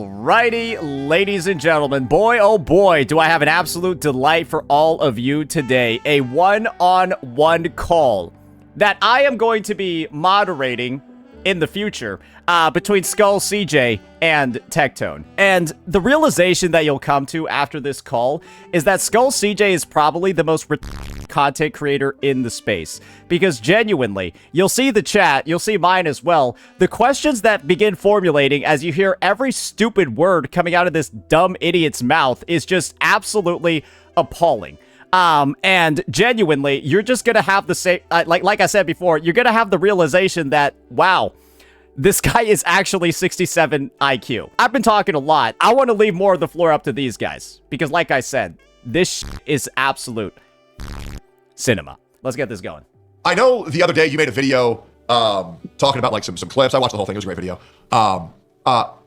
Alrighty, ladies and gentlemen, boy oh boy, do I have an absolute delight for all of you today. A one-on-one call that I am going to be moderating in the future between Skull CJ and Tectone. And the realization that you'll come to after this call is that Skull CJ is probably the most content creator in the space. Because genuinely, you'll see the chat, you'll see mine as well, the questions that begin formulating as you hear every stupid word coming out of this dumb idiot's mouth is just absolutely appalling. And genuinely, you're just gonna have the same, like I said before, you're gonna have the realization that, wow, this guy is actually 67 IQ. I've been talking a lot. I want to leave more of the floor up to these guys, because like I said, this is absolute cinema. Let's get this going. I know the other day you made a video talking about like some clips. I watched the whole thing. It was a great video.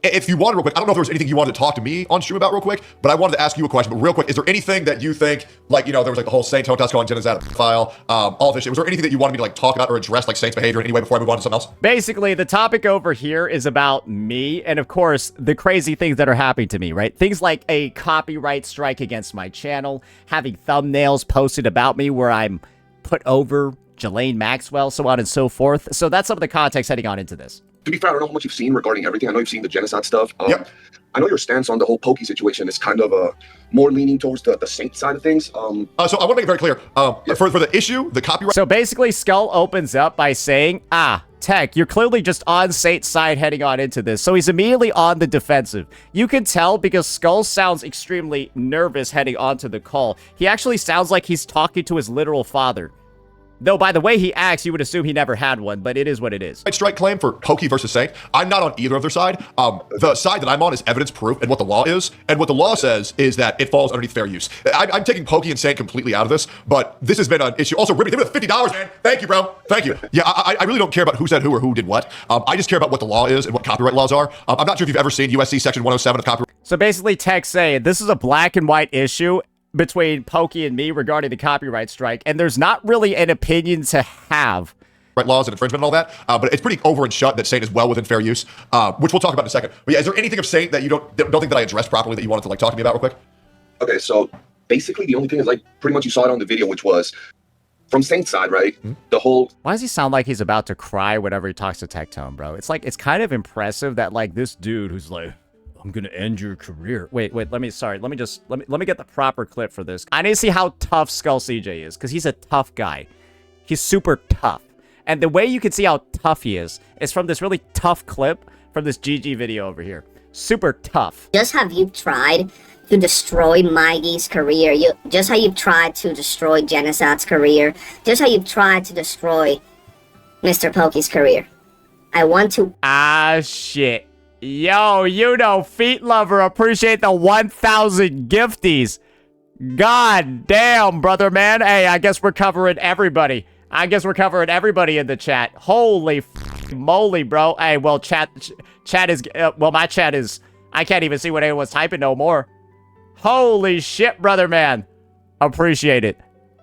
If you wanted real quick, I don't know if there was anything you wanted to talk to me on stream about real quick, but I wanted to ask you a question. But real quick, is there anything that you think, like, you know, there was like the whole Saint Hotas calling Jenna's out of file, all this shit. Was there anything that you wanted me to like talk about or address like Saint's behavior in any way before I move on to something else? Basically, the topic over here is about me and, of course, the crazy things that are happening to me, right? Things like a copyright strike against my channel, having thumbnails posted about me where I'm put over Jelaine Maxwell, so on and so forth. So that's some of the context heading on into this. To be fair, I don't know how much you've seen regarding everything. I know you've seen the genocide stuff. Yep. I know your stance on the whole Pokey situation is kind of more leaning towards the Saint side of things. So I want to make it very clear. For the issue, the copyright. So basically, Skull opens up by saying, Tech, you're clearly just on Saint's side heading on into this. So he's immediately on the defensive. You can tell because Skull sounds extremely nervous heading onto the call. He actually sounds like he's talking to his literal father. Though, by the way he acts, you would assume he never had one, but it is what it is. Strike claim for Pokey versus Saint. I'm not on either of their side. The side that I'm on is evidence proof and what the law is. And what the law says is that it falls underneath fair use. I'm taking Pokey and Saint completely out of this, but this has been an issue. Also, Ribby, give me the $50, man. Thank you, bro. Thank you. Yeah, I really don't care about who said who or who did what. I just care about what the law is and what copyright laws are. I'm not sure if you've ever seen USC Section 107 of copyright. So basically, Tech saying this is a black and white issue between Pokey and me regarding the copyright strike, and there's not really an opinion to have. Right, laws and infringement and all that, but it's pretty over and shut that Saint is well within fair use, which we'll talk about in a second. But yeah, is there anything of Saint that you don't think that I addressed properly that you wanted to like talk to me about real quick? Okay, so basically the only thing is like pretty much you saw it on the video, which was from Saint's side, right? Mm-hmm. The whole. Why does he sound like he's about to cry whenever he talks to Tectone, bro? It's like it's kind of impressive that like this dude who's like, I'm gonna end your career. Wait, let me get the proper clip for this. I need to see how tough Skull CJ is, because he's a tough guy. He's super tough. And the way you can see how tough he is from this really tough clip from this GG video over here. Super tough. Just have you tried to destroy Maggie's career? Just how you've tried to destroy Genocide's career? Just how you've tried to destroy Mr. Pokey's career? I want to... Shit. Yo, you know, Feet Lover, appreciate the 1,000 gifties. God damn, brother, man. Hey, I guess we're covering everybody. I guess we're covering everybody in the chat. Holy moly, bro. Hey, well, chat is, well, my chat is, I can't even see what anyone's typing no more. Holy shit, brother, man. Appreciate it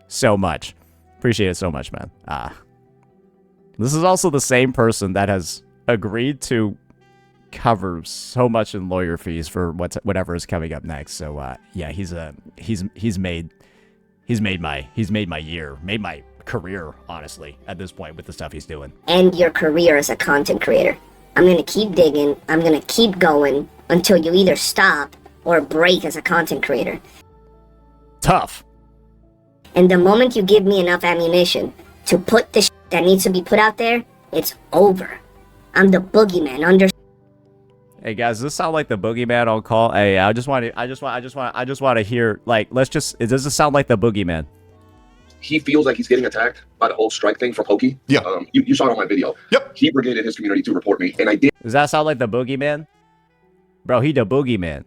so much. Appreciate it so much, man. This is also the same person that has agreed to cover so much in lawyer fees for whatever is coming up next. So yeah, he's made my year, made my career, honestly, at this point with the stuff he's doing. End your career as a content creator. I'm gonna keep digging. I'm gonna keep going until you either stop or break as a content creator. Tough. And the moment you give me enough ammunition to put the shit that needs to be put out there, it's over. I'm the boogeyman. Hey guys, does this sound like the boogeyman on call? Hey, I just want to hear, like, does this sound like the boogeyman? He feels like he's getting attacked by the whole strike thing from Pokey. Yeah. You saw it on my video. Yep. He brigaded his community to report me, and I did. Does that sound like the boogeyman? Bro, he the boogeyman.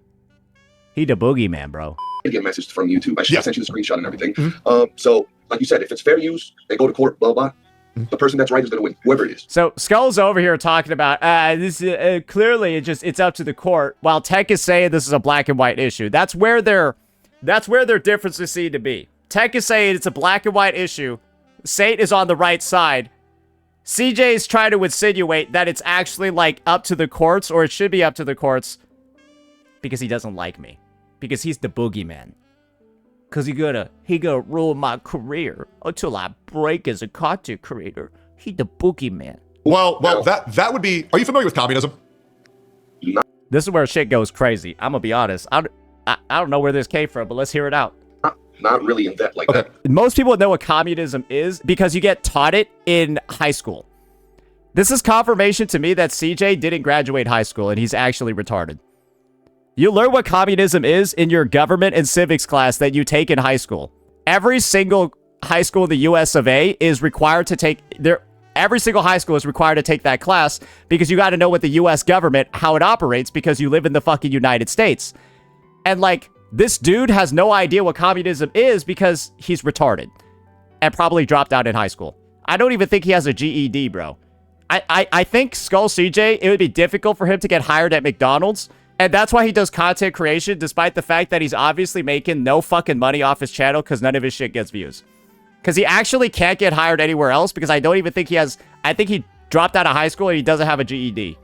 He the boogeyman, bro. I get a message from YouTube. I sent you the screenshot and everything. Mm-hmm. So, like you said, if it's fair use, they go to court, blah, blah. The person that's right is going to win, whoever it is. So Skull's over here talking about this. Clearly, it's up to the court. While Tech is saying this is a black and white issue. That's where their differences seem to be. Tech is saying it's a black and white issue. Saint is on the right side. CJ is trying to insinuate that it's actually like up to the courts, or it should be up to the courts. because he doesn't like me. Because he's the boogeyman. Because he gonna ruin my career until I break as a content creator. He the boogeyman. Well, that would be... Are you familiar with communism? This is where shit goes crazy. I'm gonna be honest. I don't know where this came from, but let's hear it out. Not really in that like that. Most people know what communism is because you get taught it in high school. This is confirmation to me that CJ didn't graduate high school and he's actually retarded. You learn what communism is in your government and civics class that you take in high school. Every single high school in the US of A is required to take every single high school is required to take that class because you got to know what the US government, how it operates because you live in the fucking United States. And like, this dude has no idea what communism is because he's retarded and probably dropped out in high school. I don't even think he has a GED, bro. I think Skull CJ, it would be difficult for him to get hired at McDonald's. And that's why he does content creation, despite the fact that he's obviously making no fucking money off his channel because none of his shit gets views. Because he actually can't get hired anywhere else because I don't even think he has... I think he dropped out of high school and he doesn't have a GED.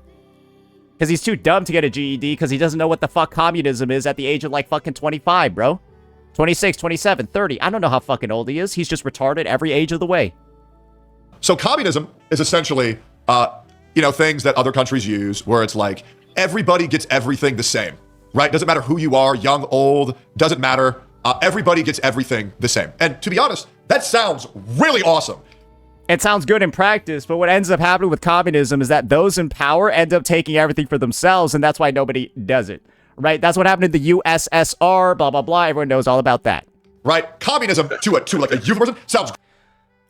Because he's too dumb to get a GED because he doesn't know what the fuck communism is at the age of like fucking 25, bro. 26, 27, 30. I don't know how fucking old he is. He's just retarded every age of the way. So communism is essentially, things that other countries use where it's like, everybody gets everything the same, right? Doesn't matter who you are, young, old, doesn't matter. Everybody gets everything the same. And to be honest, that sounds really awesome. It sounds good in practice, but what ends up happening with communism is that those in power end up taking everything for themselves, and that's why nobody does it, right? That's what happened in the USSR, blah, blah, blah. Everyone knows all about that. Right? Communism to like a youth person sounds...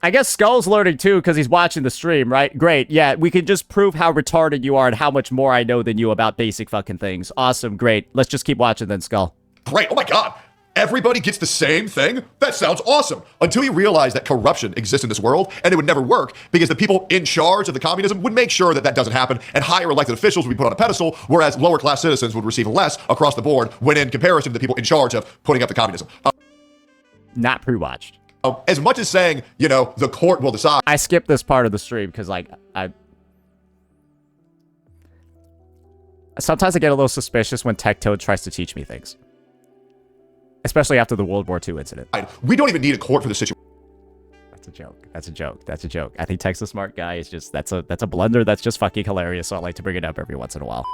I guess Skull's learning too because he's watching the stream, right? Great. Yeah, we can just prove how retarded you are and how much more I know than you about basic fucking things. Awesome. Great. Let's just keep watching then, Skull. Great. Oh my God. Everybody gets the same thing? That sounds awesome. Until you realize that corruption exists in this world and it would never work because the people in charge of the communism would make sure that that doesn't happen and higher elected officials would be put on a pedestal, whereas lower class citizens would receive less across the board when in comparison to the people in charge of putting up the communism. Not pre-watched. As much as saying, the court will decide. I skipped this part of the stream because sometimes I get a little suspicious when Tectone tries to teach me things. Especially after the World War II incident. We don't even need a court for this situation. That's a joke. That's a joke. That's a joke. I think Tech's a smart guy. It's just, that's a blunder that's just fucking hilarious, so I like to bring it up every once in a while.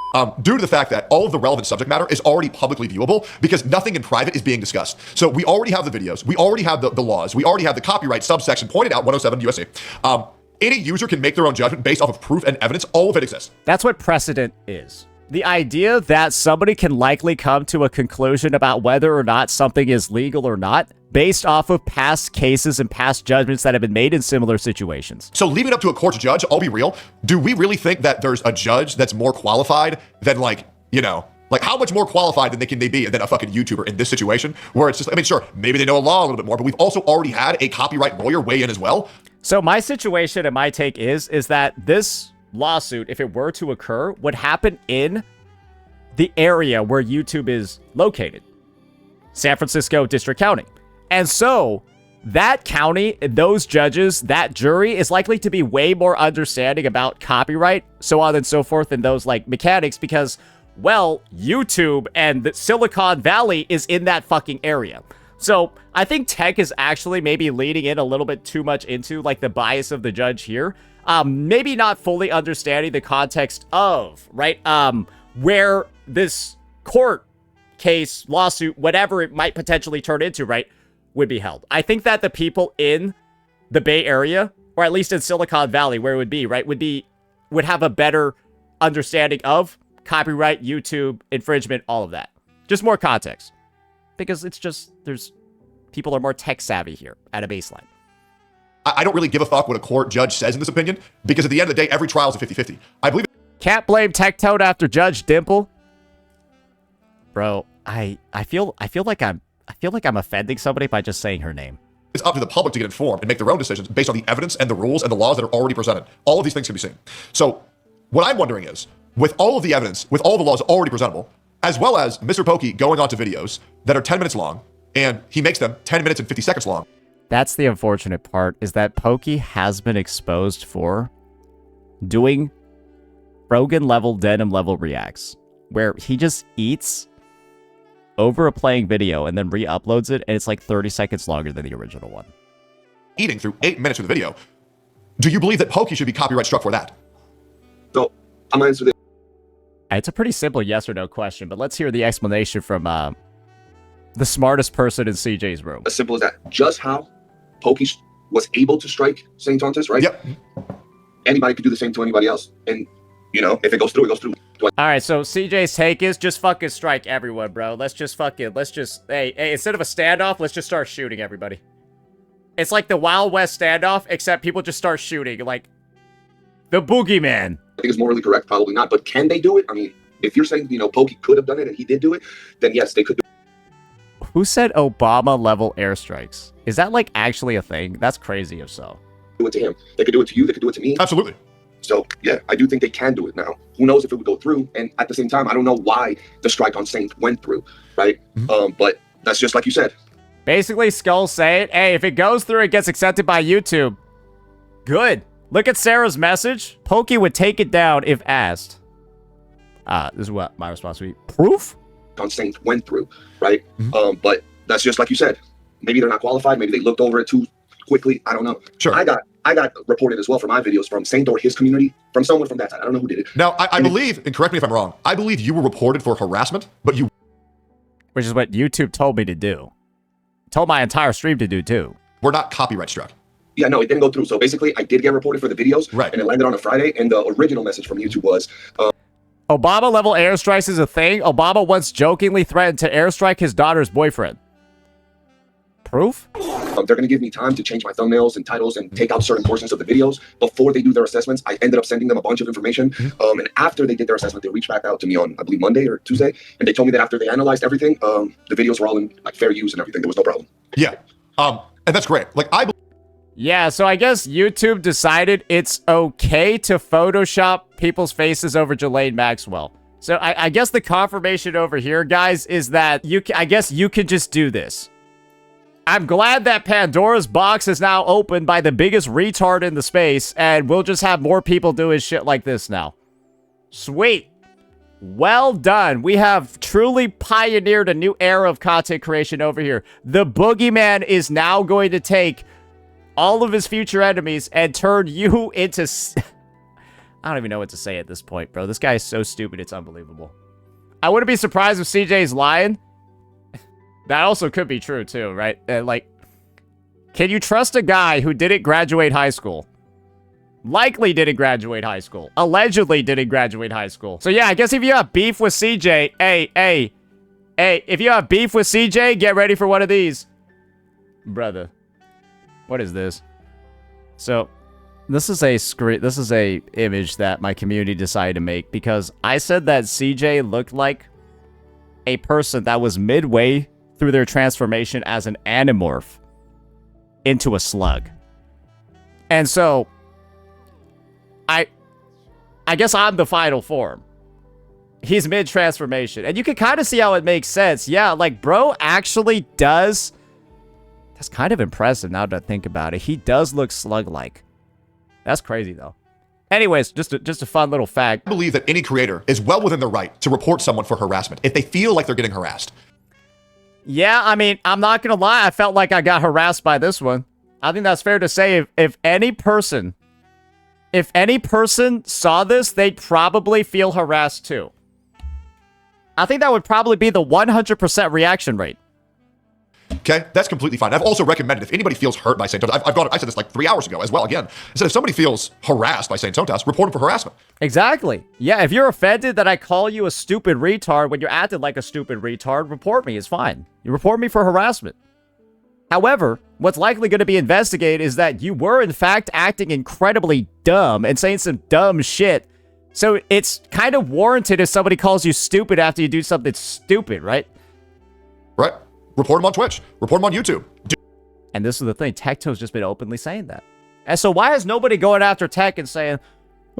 Due to the fact that all of the relevant subject matter is already publicly viewable because nothing in private is being discussed. So we already have the videos. We already have the laws. We already have the copyright subsection pointed out 107 USC. Any user can make their own judgment based off of proof and evidence. All of it exists. That's what precedent is. The idea that somebody can likely come to a conclusion about whether or not something is legal or not based off of past cases and past judgments that have been made in similar situations. So leave it up to a court to judge. I'll be real. Do we really think that there's a judge that's more qualified than how much more qualified than they be than a fucking YouTuber in this situation where it's just, sure, maybe they know a law a little bit more, but we've also already had a copyright lawyer weigh in as well. So my situation and my take is that this lawsuit, if it were to occur, would happen in the area where YouTube is located. San Francisco District County. And so that county, those judges, that jury is likely to be way more understanding about copyright, so on and so forth, than those like mechanics because, well, YouTube and the Silicon Valley is in that fucking area. So I think Tech is actually maybe leaning in a little bit too much into like the bias of the judge here. Maybe not fully understanding the context of, right, where this court case, lawsuit, whatever it might potentially turn into, right, would be held. I think that the people in the Bay Area, or at least in Silicon Valley, where it would be, right, would have a better understanding of copyright, YouTube, infringement, all of that. Just more context. Because it's just, people are more tech savvy here at a baseline. I don't really give a fuck what a court judge says in this opinion, because at the end of the day, every trial is a 50-50. I believe... Can't blame Tectone after Judge Dimple. Bro, I feel like I'm offending somebody by just saying her name. It's up to the public to get informed and make their own decisions based on the evidence and the rules and the laws that are already presented. All of these things can be seen. So what I'm wondering is, with all of the evidence, with all the laws already presentable, as well as Mr. Pokey going on to videos that are 10 minutes long, and he makes them 10 minutes and 50 seconds long. That's the unfortunate part, is that Pokey has been exposed for doing Rogan level, Denim level reacts, where he just eats over a playing video and then re-uploads it, and it's like 30 seconds longer than the original one. Eating through 8 minutes of the video. Do you believe that Pokey should be copyright struck for that? So I'm gonna answer this. It's a pretty simple yes or no question, but let's hear the explanation from the smartest person in CJ's room. As simple as that. Just how Pokey was able to strike Saint Tontus, right? Yep. Anybody could do the same to anybody else. And, you know, if it goes through, it goes through. All right, so CJ's take is just fucking strike everyone, bro. Let's just, hey, instead of a standoff, let's just start shooting everybody. It's like the Wild West standoff, except people just start shooting, like the boogeyman. I think it's morally correct, probably not. But can they do it? I mean, if you're saying, you know, Pokey could have done it and he did do it, then yes, they could do it. Who said Obama-level airstrikes? Is that, like, actually a thing? That's crazy if so. Do it to him. They could do it to you. They could do it to me. Absolutely. So, yeah, I do think they can do it now. Who knows if it would go through? And at the same time, I don't know why the strike on Saint went through, right? But that's just like you said. Basically, Skull's saying, hey, if it goes through, it gets accepted by YouTube. Good. Look at Sarah's message. Pokey would take it down if asked. This is what my response would be. Proof? On Saint went through, right? But that's just like you said. Maybe they're not qualified. Maybe they looked over it too quickly. I don't know. Sure. I got reported as well for my videos from Saint or his community, from someone from that side. I don't know who did it. Now, I believe, and correct me if I'm wrong, I believe you were reported for harassment, but you... Which is what YouTube told me to do. Told my entire stream to do, too. were not copyright struck. Yeah, no, it didn't go through. So basically, I did get reported for the videos, right? And it landed on a Friday. And the original message from YouTube was, Obama-level airstrikes is a thing. Obama once jokingly threatened to airstrike his daughter's boyfriend. Proof? they're going to give me time to change my thumbnails and titles and take out certain portions of the videos before they do their assessments. I ended up sending them a bunch of information. And after they did their assessment, they reached back out to me on, I believe, Monday or Tuesday. And they told me that after they analyzed everything, the videos were all in like fair use and everything. There was no problem. Yeah. And that's great. Like, yeah, so I guess YouTube decided it's okay to Photoshop people's faces over Ghislaine Maxwell. So I guess the confirmation over here, guys, is that I guess you can just do this. I'm glad that Pandora's box is now opened by the biggest retard in the space, and we'll just have more people doing shit like this now. Sweet. Well done. We have truly pioneered a new era of content creation over here. The boogeyman is now going to take all of his future enemies and turn you into... I don't even know what to say at this point, bro. This guy is so stupid, it's unbelievable. I wouldn't be surprised if CJ's lying. That also could be true, too, right? Like, can you trust a guy who didn't graduate high school? Likely didn't graduate high school. Allegedly didn't graduate high school. So, yeah, I guess if you have beef with CJ, hey, if you have beef with CJ, get ready for one of these. Brother. What is this? So... This is a image that my community decided to make because I said that CJ looked like a person that was midway through their transformation as an animorph into a slug. And so I guess I'm the final form. He's mid-transformation. And you can kind of see how it makes sense. Yeah, like bro actually does. That's kind of impressive now that I think about it. He does look slug-like. That's crazy, though. Anyways, just a fun little fact. I believe that any creator is well within their right to report someone for harassment if they feel like they're getting harassed. Yeah, I mean, I'm not going to lie. I felt like I got harassed by this one. I think that's fair to say. If any person saw this, they'd probably feel harassed, too. I think that would probably be the 100% reaction rate. Okay, that's completely fine. I've also recommended if anybody feels hurt by Saint Tontas, I said this like 3 hours ago as well. Again, I said if somebody feels harassed by Saint Tontas, report him for harassment. Exactly. Yeah, if you're offended that I call you a stupid retard when you're acting like a stupid retard, report me. It's fine. You report me for harassment. However, what's likely going to be investigated is that you were in fact acting incredibly dumb and saying some dumb shit. So it's kind of warranted if somebody calls you stupid after you do something stupid, right? Right. Report him on Twitch. Report him on YouTube. And this is the thing. Tectone's just been openly saying that. And so why is nobody going after Tech and saying,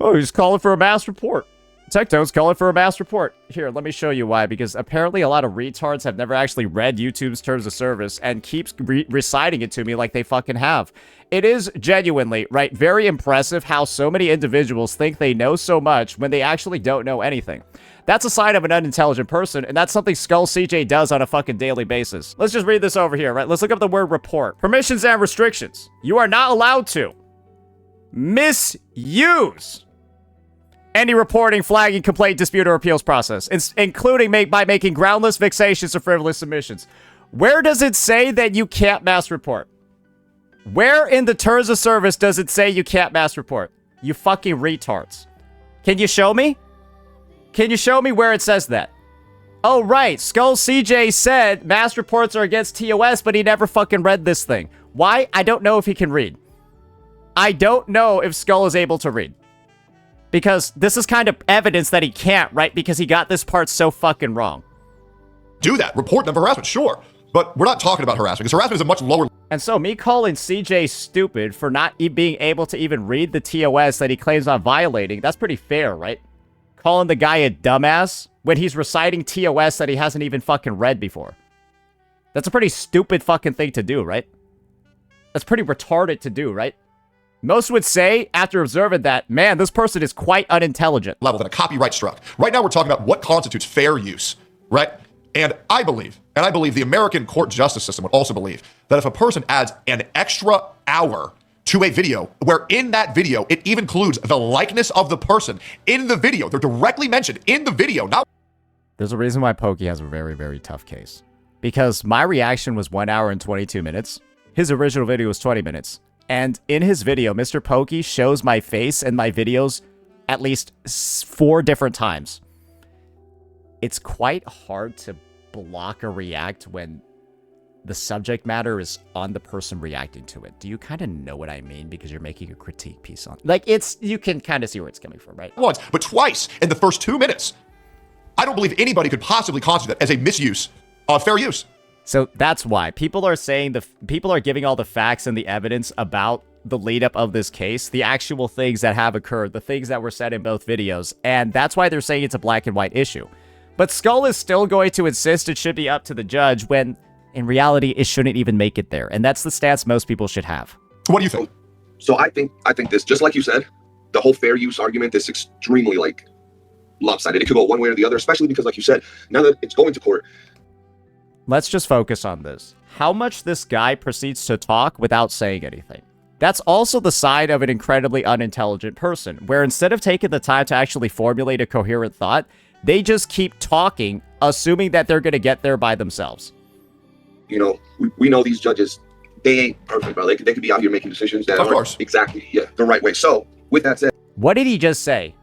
oh, he's calling for a mass report? Tectone's calling for a mass report. Here, let me show you why. Because apparently a lot of retards have never actually read YouTube's terms of service and keeps reciting it to me like they fucking have. It is genuinely, right, very impressive how so many individuals think they know so much when they actually don't know anything. That's a sign of an unintelligent person, and that's something Skull CJ does on a fucking daily basis. Let's just read this over here, right? Let's look up the word report. Permissions and restrictions. You are not allowed to misuse any reporting, flagging, complaint, dispute, or appeals process, including by making groundless, vexatious, or frivolous submissions. Where does it say that you can't mass report? Where in the terms of service does it say you can't mass report? You fucking retards. Can you show me? Can you show me where it says that? Oh, right. Skull CJ said mass reports are against TOS, but he never fucking read this thing. Why? I don't know if he can read. I don't know if Skull is able to read. Because this is kind of evidence that he can't, right? Because he got this part so fucking wrong. Do that. Report them for harassment, sure. But we're not talking about harassment, because harassment is a much lower... And so me calling CJ stupid for not being able to even read the TOS that he claims on violating, that's pretty fair, right? Calling the guy a dumbass when he's reciting TOS that he hasn't even fucking read before. That's a pretty stupid fucking thing to do, right? That's pretty retarded to do, right? Most would say, after observing that, man, this person is quite unintelligent. ...level than a copyright struck. Right now we're talking about what constitutes fair use, right? And I believe the American court justice system would also believe that if a person adds an extra hour to a video, where in that video, it even includes the likeness of the person in the video, they're directly mentioned in the video, not... There's a reason why Pokey has a very, very tough case. Because my reaction was 1 hour and 22 minutes. His original video was 20 minutes. And in his video, Mr. Pokey shows my face and my videos at least 4 different times. It's quite hard to block or react when the subject matter is on the person reacting to it. Do you kind of know what I mean? Because you're making a critique piece on it. Like, you can kind of see where it's coming from, right? Once, but twice in the first 2 minutes. I don't believe anybody could possibly constitute that as a misuse of fair use. So that's why people are saying people are giving all the facts and the evidence about the lead up of this case, the actual things that have occurred, the things that were said in both videos. And that's why they're saying it's a black and white issue. But Skull is still going to insist it should be up to the judge when in reality, it shouldn't even make it there. And that's the stance most people should have. What do you think? So I think this, just like you said, the whole fair use argument is extremely like lopsided. It could go one way or the other, especially because, like you said, now that it's going to court. Let's just focus on this. How much this guy proceeds to talk without saying anything. That's also the side of an incredibly unintelligent person, where instead of taking the time to actually formulate a coherent thought, they just keep talking, assuming that they're going to get there by themselves. You know, we know these judges, they ain't perfect, bro. They could be out here making decisions that aren't exactly the right way. So, with that said... What did he just say?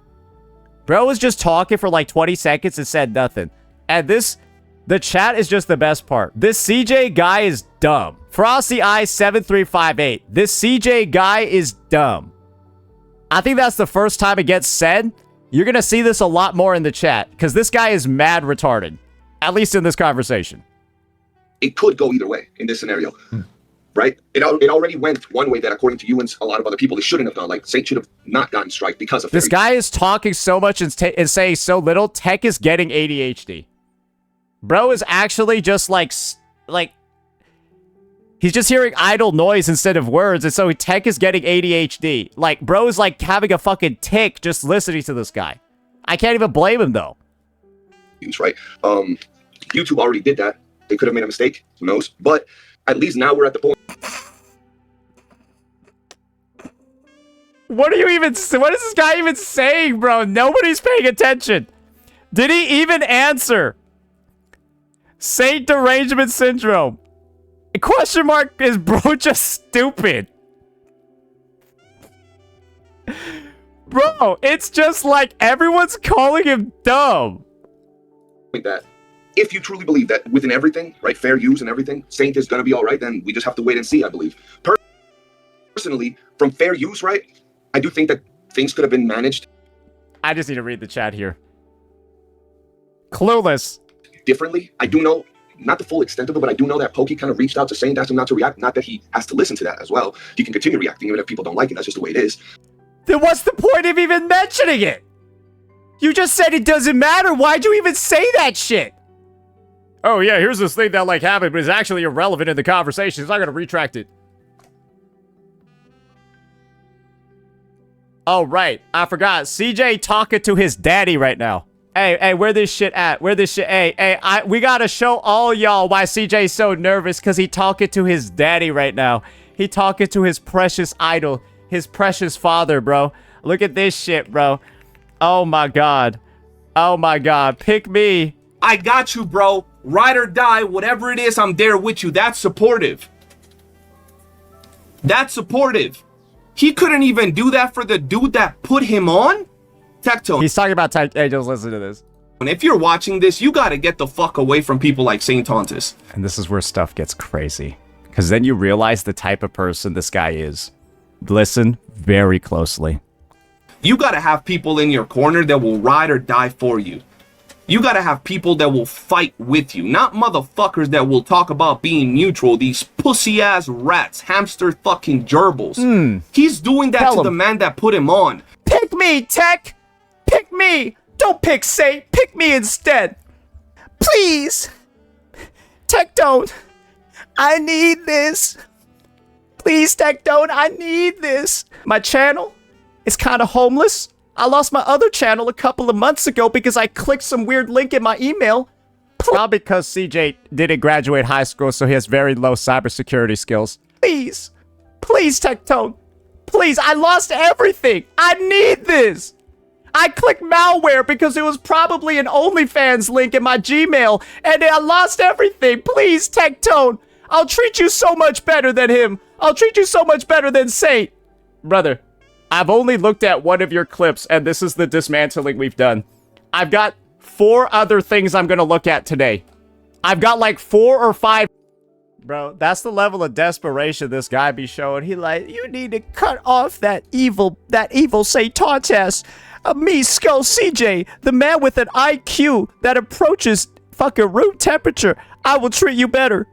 Bro was just talking for like 20 seconds and said nothing. And the chat is just the best part. This CJ guy is dumb. Frosty Eye 7358. This CJ guy is dumb. I think that's the first time it gets said. You're gonna see this a lot more in the chat, because this guy is mad retarded. At least in this conversation. It could go either way in this scenario, right? It already went one way that, according to you and a lot of other people, it shouldn't have gone. Like, Saint should have not gotten strike because of this guy is talking so much and saying so little. Tech is getting ADHD. Bro is actually just like he's just hearing idle noise instead of words, and so Tech is getting ADHD. Like, bro is like having a fucking tick just listening to this guy. I can't even blame him though. Right? YouTube already did that. They could have made a mistake. Who knows? But at least now we're at the point. What is this guy even saying, bro? Nobody's paying attention. Did he even answer? Saint derangement syndrome. A question mark, is bro just stupid? Bro, it's just like everyone's calling him dumb. That if you truly believe that within everything, right, fair use and everything, Saint is going to be all right, then we just have to wait and see, I believe. Personally, from fair use, right, I do think that things could have been managed. I just need to read the chat here. Clueless. Differently. I do know, not the full extent of it, but I do know that Pokey kind of reached out to Saint, asked him not to react. Not that he has to listen to that as well. He can continue reacting even if people don't like it. That's just the way it is. Then what's the point of even mentioning it? You just said it doesn't matter. Why'd you even say that shit? Oh, yeah, here's this thing that, like, happened, but it's actually irrelevant in the conversation. It's not gonna retract it. Oh, right. I forgot. CJ talking to his daddy right now. Hey, where this shit at? Where this shit? We gotta show all y'all why CJ's so nervous, because he talking to his daddy right now. He talking to his precious idol, his precious father, bro. Look at this shit, bro. Oh, my God. Oh, my God. Pick me. I got you, bro. Ride or die, whatever it is, I'm there with you. That's supportive. That's supportive. He couldn't even do that for the dude that put him on? Tectone. He's talking about Tech. Hey, just listen to this. And if you're watching this, you gotta get the fuck away from people like Saint Tontus. And this is where stuff gets crazy. Because then you realize the type of person this guy is. Listen very closely. You gotta have people in your corner that will ride or die for you. You gotta have people that will fight with you, not motherfuckers that will talk about being neutral, these pussy-ass rats, hamster fucking gerbils. He's doing that to the man that put him on. Pick me, Tech! Pick me! Don't pick Saint! Pick me instead! Please! Tectone! I need this! Please, Tectone, I need this! My channel is kind of homeless. I lost my other channel a couple of months ago because I clicked some weird link in my email. Probably because CJ didn't graduate high school, so he has very low cybersecurity skills. Please. Please, Tectone. Please, I lost everything. I need this. I clicked malware because it was probably an OnlyFans link in my Gmail, and I lost everything. Please, Tectone. I'll treat you so much better than him. I'll treat you so much better than Saint. Brother. I've only looked at one of your clips, and this is the dismantling we've done. I've got 4 other things I'm gonna look at today. I've got like 4 or 5. Bro, that's the level of desperation this guy be showing. He like, you need to cut off that evil Saint Tontus. Me, Skull CJ, the man with an IQ that approaches fucking room temperature. I will treat you better.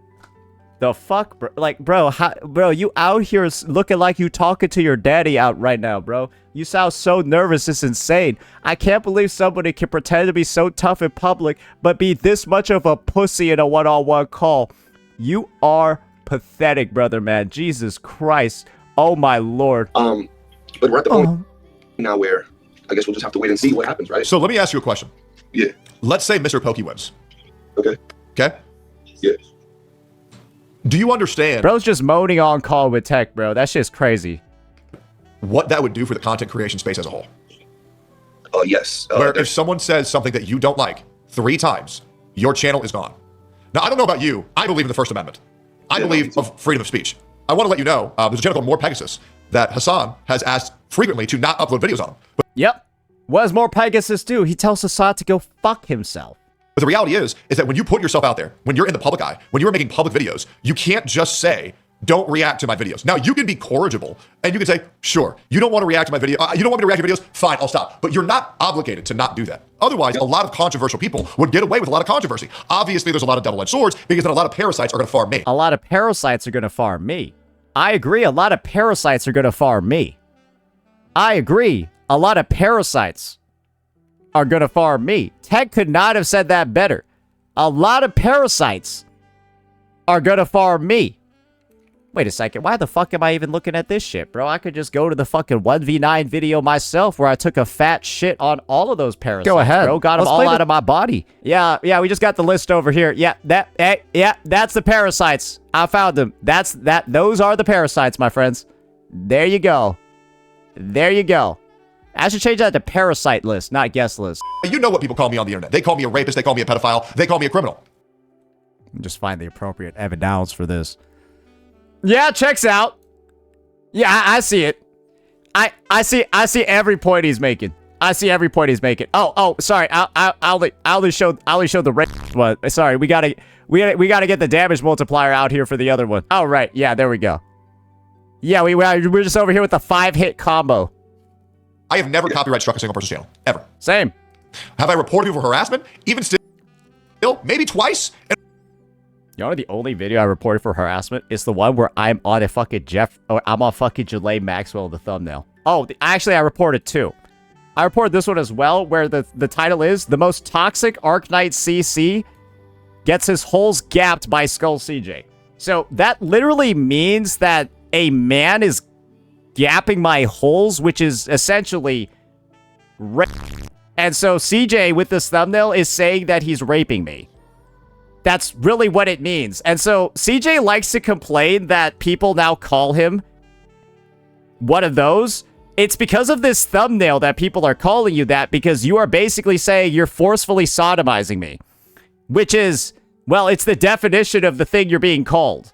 The fuck, bro? Like, bro, bro, you out here looking like you talking to your daddy out right now, bro. You sound so nervous, it's insane. I can't believe somebody can pretend to be so tough in public, but be this much of a pussy in a one-on-one call. You are pathetic, brother, man. Jesus Christ. Oh, my Lord. But we're at the point now where I guess we'll just have to wait and see what happens, right? So let me ask you a question. Yeah. Let's say Mr. Pokey wins. Okay. Okay? Yeah. Do you understand Bro's just moaning on call with Tech, bro? That shit's crazy. what that would do for the content creation space as a whole? Yes. Where if someone says something that you don't like 3 times, your channel is gone. Now, I don't know about you. I believe in the First Amendment. I believe of freedom of speech. I want to let you know, there's a channel called More Pegasus that Hassan has asked frequently to not upload videos on. Yep. What does More Pegasus do? He tells Assad to go fuck himself. But the reality is that when you put yourself out there, when you're in the public eye, when you're making public videos, you can't just say, don't react to my videos. Now, you can be corrigible, and you can say, sure, you don't want to react to my video. You don't want me to react to videos? Fine, I'll stop. But you're not obligated to not do that. Otherwise, a lot of controversial people would get away with a lot of controversy. Obviously, there's a lot of double-edged swords, because then a lot of parasites are going to farm me. A lot of parasites are going to farm me. I agree, a lot of parasites are going to farm me. I agree, a lot of parasites are going to farm me. Tech could not have said that better. A lot of parasites are going to farm me. Wait a second, why the fuck am I even looking at this shit, bro? I could just go to the fucking 1v9 video myself where I took a fat shit on all of those parasites. Go ahead, bro. Got them all out of my body. Yeah, we just got the list over here. Yeah, that's the parasites. I found them. Those are the parasites, my friends. There you go. There you go. I should change that to parasite list, not guest list. You know what people call me on the internet. They call me a rapist. They call me a pedophile. They call me a criminal. Just find the appropriate evidence for this. Yeah, checks out. Yeah, I see it. I see every point he's making. I see every point he's making. Oh, sorry. I only showed the rape one. Sorry, we gotta get the damage multiplier out here for the other one. Oh, right. Yeah, there we go. Yeah, we're just over here with the 5-hit combo. I have never copyright struck a single person's channel, ever. Same. Have I reported people for harassment? Even still, maybe twice. You know, the only video I reported for harassment is the one where I'm on a fucking I'm on fucking Jalae Maxwell in the thumbnail. Oh, actually, I reported 2. I reported this one as well, where the title is The Most Toxic Arknight CC Gets His Holes Gapped by Skull CJ. So that literally means that a man is gapping my holes, which is essentially rape. And so CJ with this thumbnail is saying that he's raping me. That's really what it means. And so CJ likes to complain that people now call him one of those. It's because of this thumbnail that people are calling you that, because you are basically saying you're forcefully sodomizing me. Which is, well, it's the definition of the thing you're being called.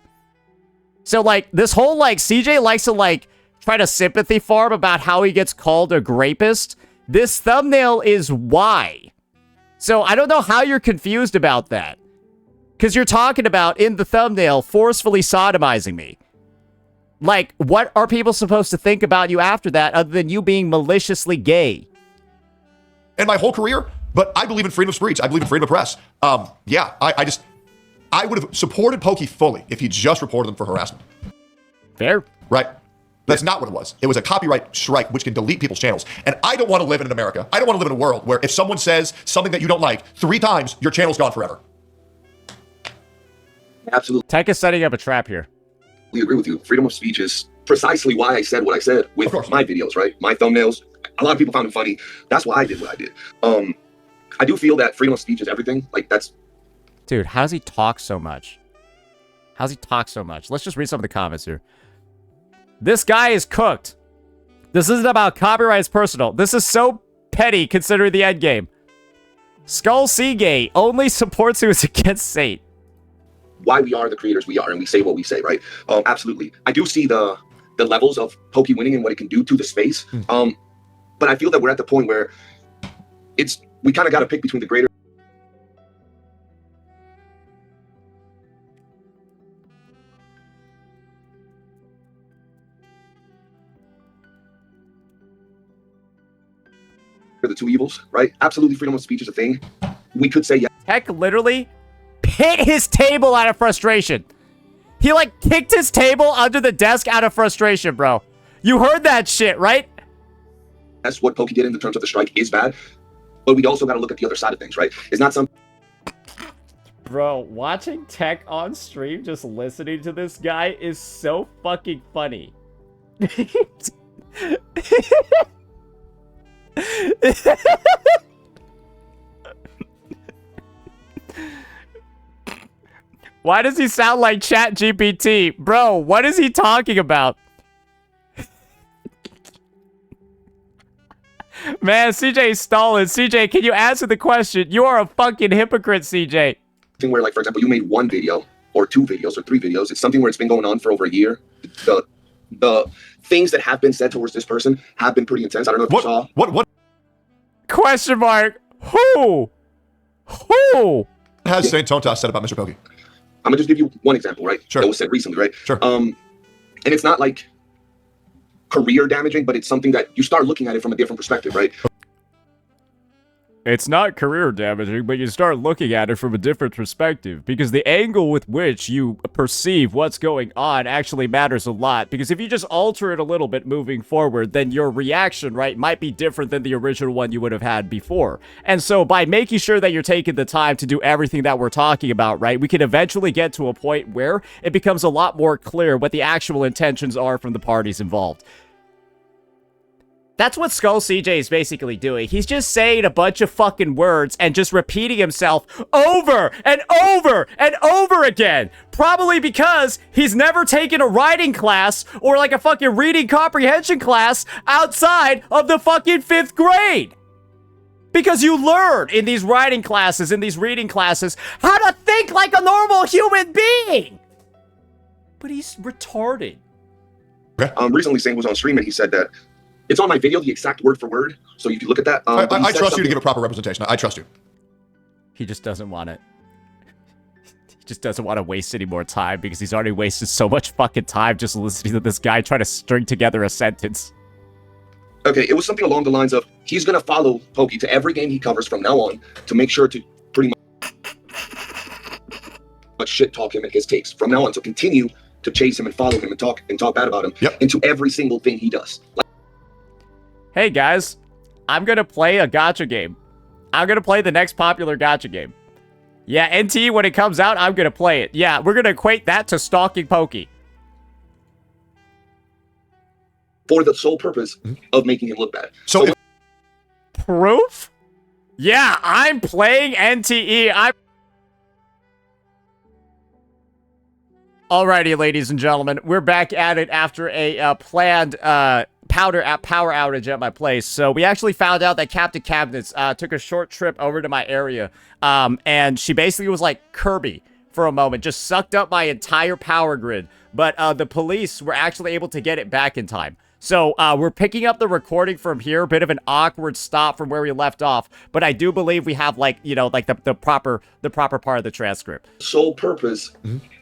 So, like, this whole, like, CJ likes to, like, try to sympathy farm about how he gets called a rapist. This thumbnail is why. So, I don't know how you're confused about that. Because you're talking about, in the thumbnail, forcefully sodomizing me. Like, what are people supposed to think about you after that, other than you being maliciously gay? And my whole career, but I believe in freedom of speech. I believe in freedom of press. Yeah, I would have supported Pokey fully if he just reported them for harassment. Fair. Right? That's not what it was. It was a copyright strike, which can delete people's channels. And I don't want to live in America. I don't want to live in a world where if someone says something that you don't like 3 times, your channel's gone forever. Absolutely. Tech is setting up a trap here. We agree with you. Freedom of speech is precisely why I said what I said with my videos, right? My thumbnails. A lot of people found them funny. That's why I did what I did. I do feel that freedom of speech is everything. Like, that's... Dude, how does he talk so much? How's he talk so much? Let's just read some of the comments here. This guy is cooked. This isn't about copyright, it's personal. This is so petty considering the end game. Skull Seagate only supports who is against Sate. Why we are the creators we are, and we say what we say, right? Absolutely. I do see the levels of Pokey winning and what it can do to the space. But I feel that we're at the point where we kind of got to pick between the greater. The two evils, right? Absolutely, freedom of speech is a thing. We could say yes. Tech literally hit his table out of frustration. He, like, kicked his table under the desk out of frustration, bro. You heard that shit, right? That's what Pokey did in the terms of the strike is bad. But we also got to look at the other side of things, right? It's not some... Bro, watching Tech on stream, just listening to this guy is so fucking funny. Why does he sound like ChatGPT? Bro, what is he talking about? Man, CJ's stalling. CJ, can you answer the question? You are a fucking hypocrite, CJ. Where, like, for example, you made 1 video or 2 videos or 3 videos. It's something where it's been going on for over a year. The things that have been said towards this person have been pretty intense. I don't know if you saw. What? Question mark. Who? Who? What has Saint Tontas said about Mr. Pokey? I'm gonna just give you one example, right? Sure. That was said recently, right? Sure. And it's not like career damaging, but it's something that you start looking at it from a different perspective, right? It's not career damaging, but you start looking at it from a different perspective, because the angle with which you perceive what's going on actually matters a lot, because if you just alter it a little bit moving forward, then your reaction, right, might be different than the original one you would have had before. And so by making sure that you're taking the time to do everything that we're talking about, right, we can eventually get to a point where it becomes a lot more clear what the actual intentions are from the parties involved. That's what Skull CJ is basically doing. He's just saying a bunch of fucking words and just repeating himself over and over and over again. Probably because he's never taken a writing class or like a fucking reading comprehension class outside of the fucking 5th grade. Because you learn in these writing classes, in these reading classes, how to think like a normal human being. But he's retarded. Recently, Saint was on stream and he said that it's on my video, the exact word for word. So if you look at that, I trust you to give a proper representation. I trust you. He just doesn't want it. He just doesn't want to waste any more time because he's already wasted so much fucking time just listening to this guy try to string together a sentence. Okay, it was something along the lines of he's gonna follow Pokey to every game he covers from now on to make sure to pretty much shit talk him at his takes from now on. To continue to chase him and follow him and talk bad about him into every single thing he does. Hey guys, I'm gonna play a gacha game. I'm gonna play the next popular gacha game. Yeah, NTE, when it comes out, I'm gonna play it. Yeah, we're gonna equate that to stalking Pokey. For the sole purpose of making him look bad. So Proof? Yeah, I'm playing NTE. Alrighty, ladies and gentlemen, we're back at it after a planned power outage at my place. So we actually found out that Captain Cabinets took a short trip over to my area, and she basically was like Kirby for a moment, just sucked up my entire power grid. But the police were actually able to get it back in time. So we're picking up the recording from here, a bit of an awkward stop from where we left off, but I do believe we have like, you know, like the proper part of the transcript. Sole purpose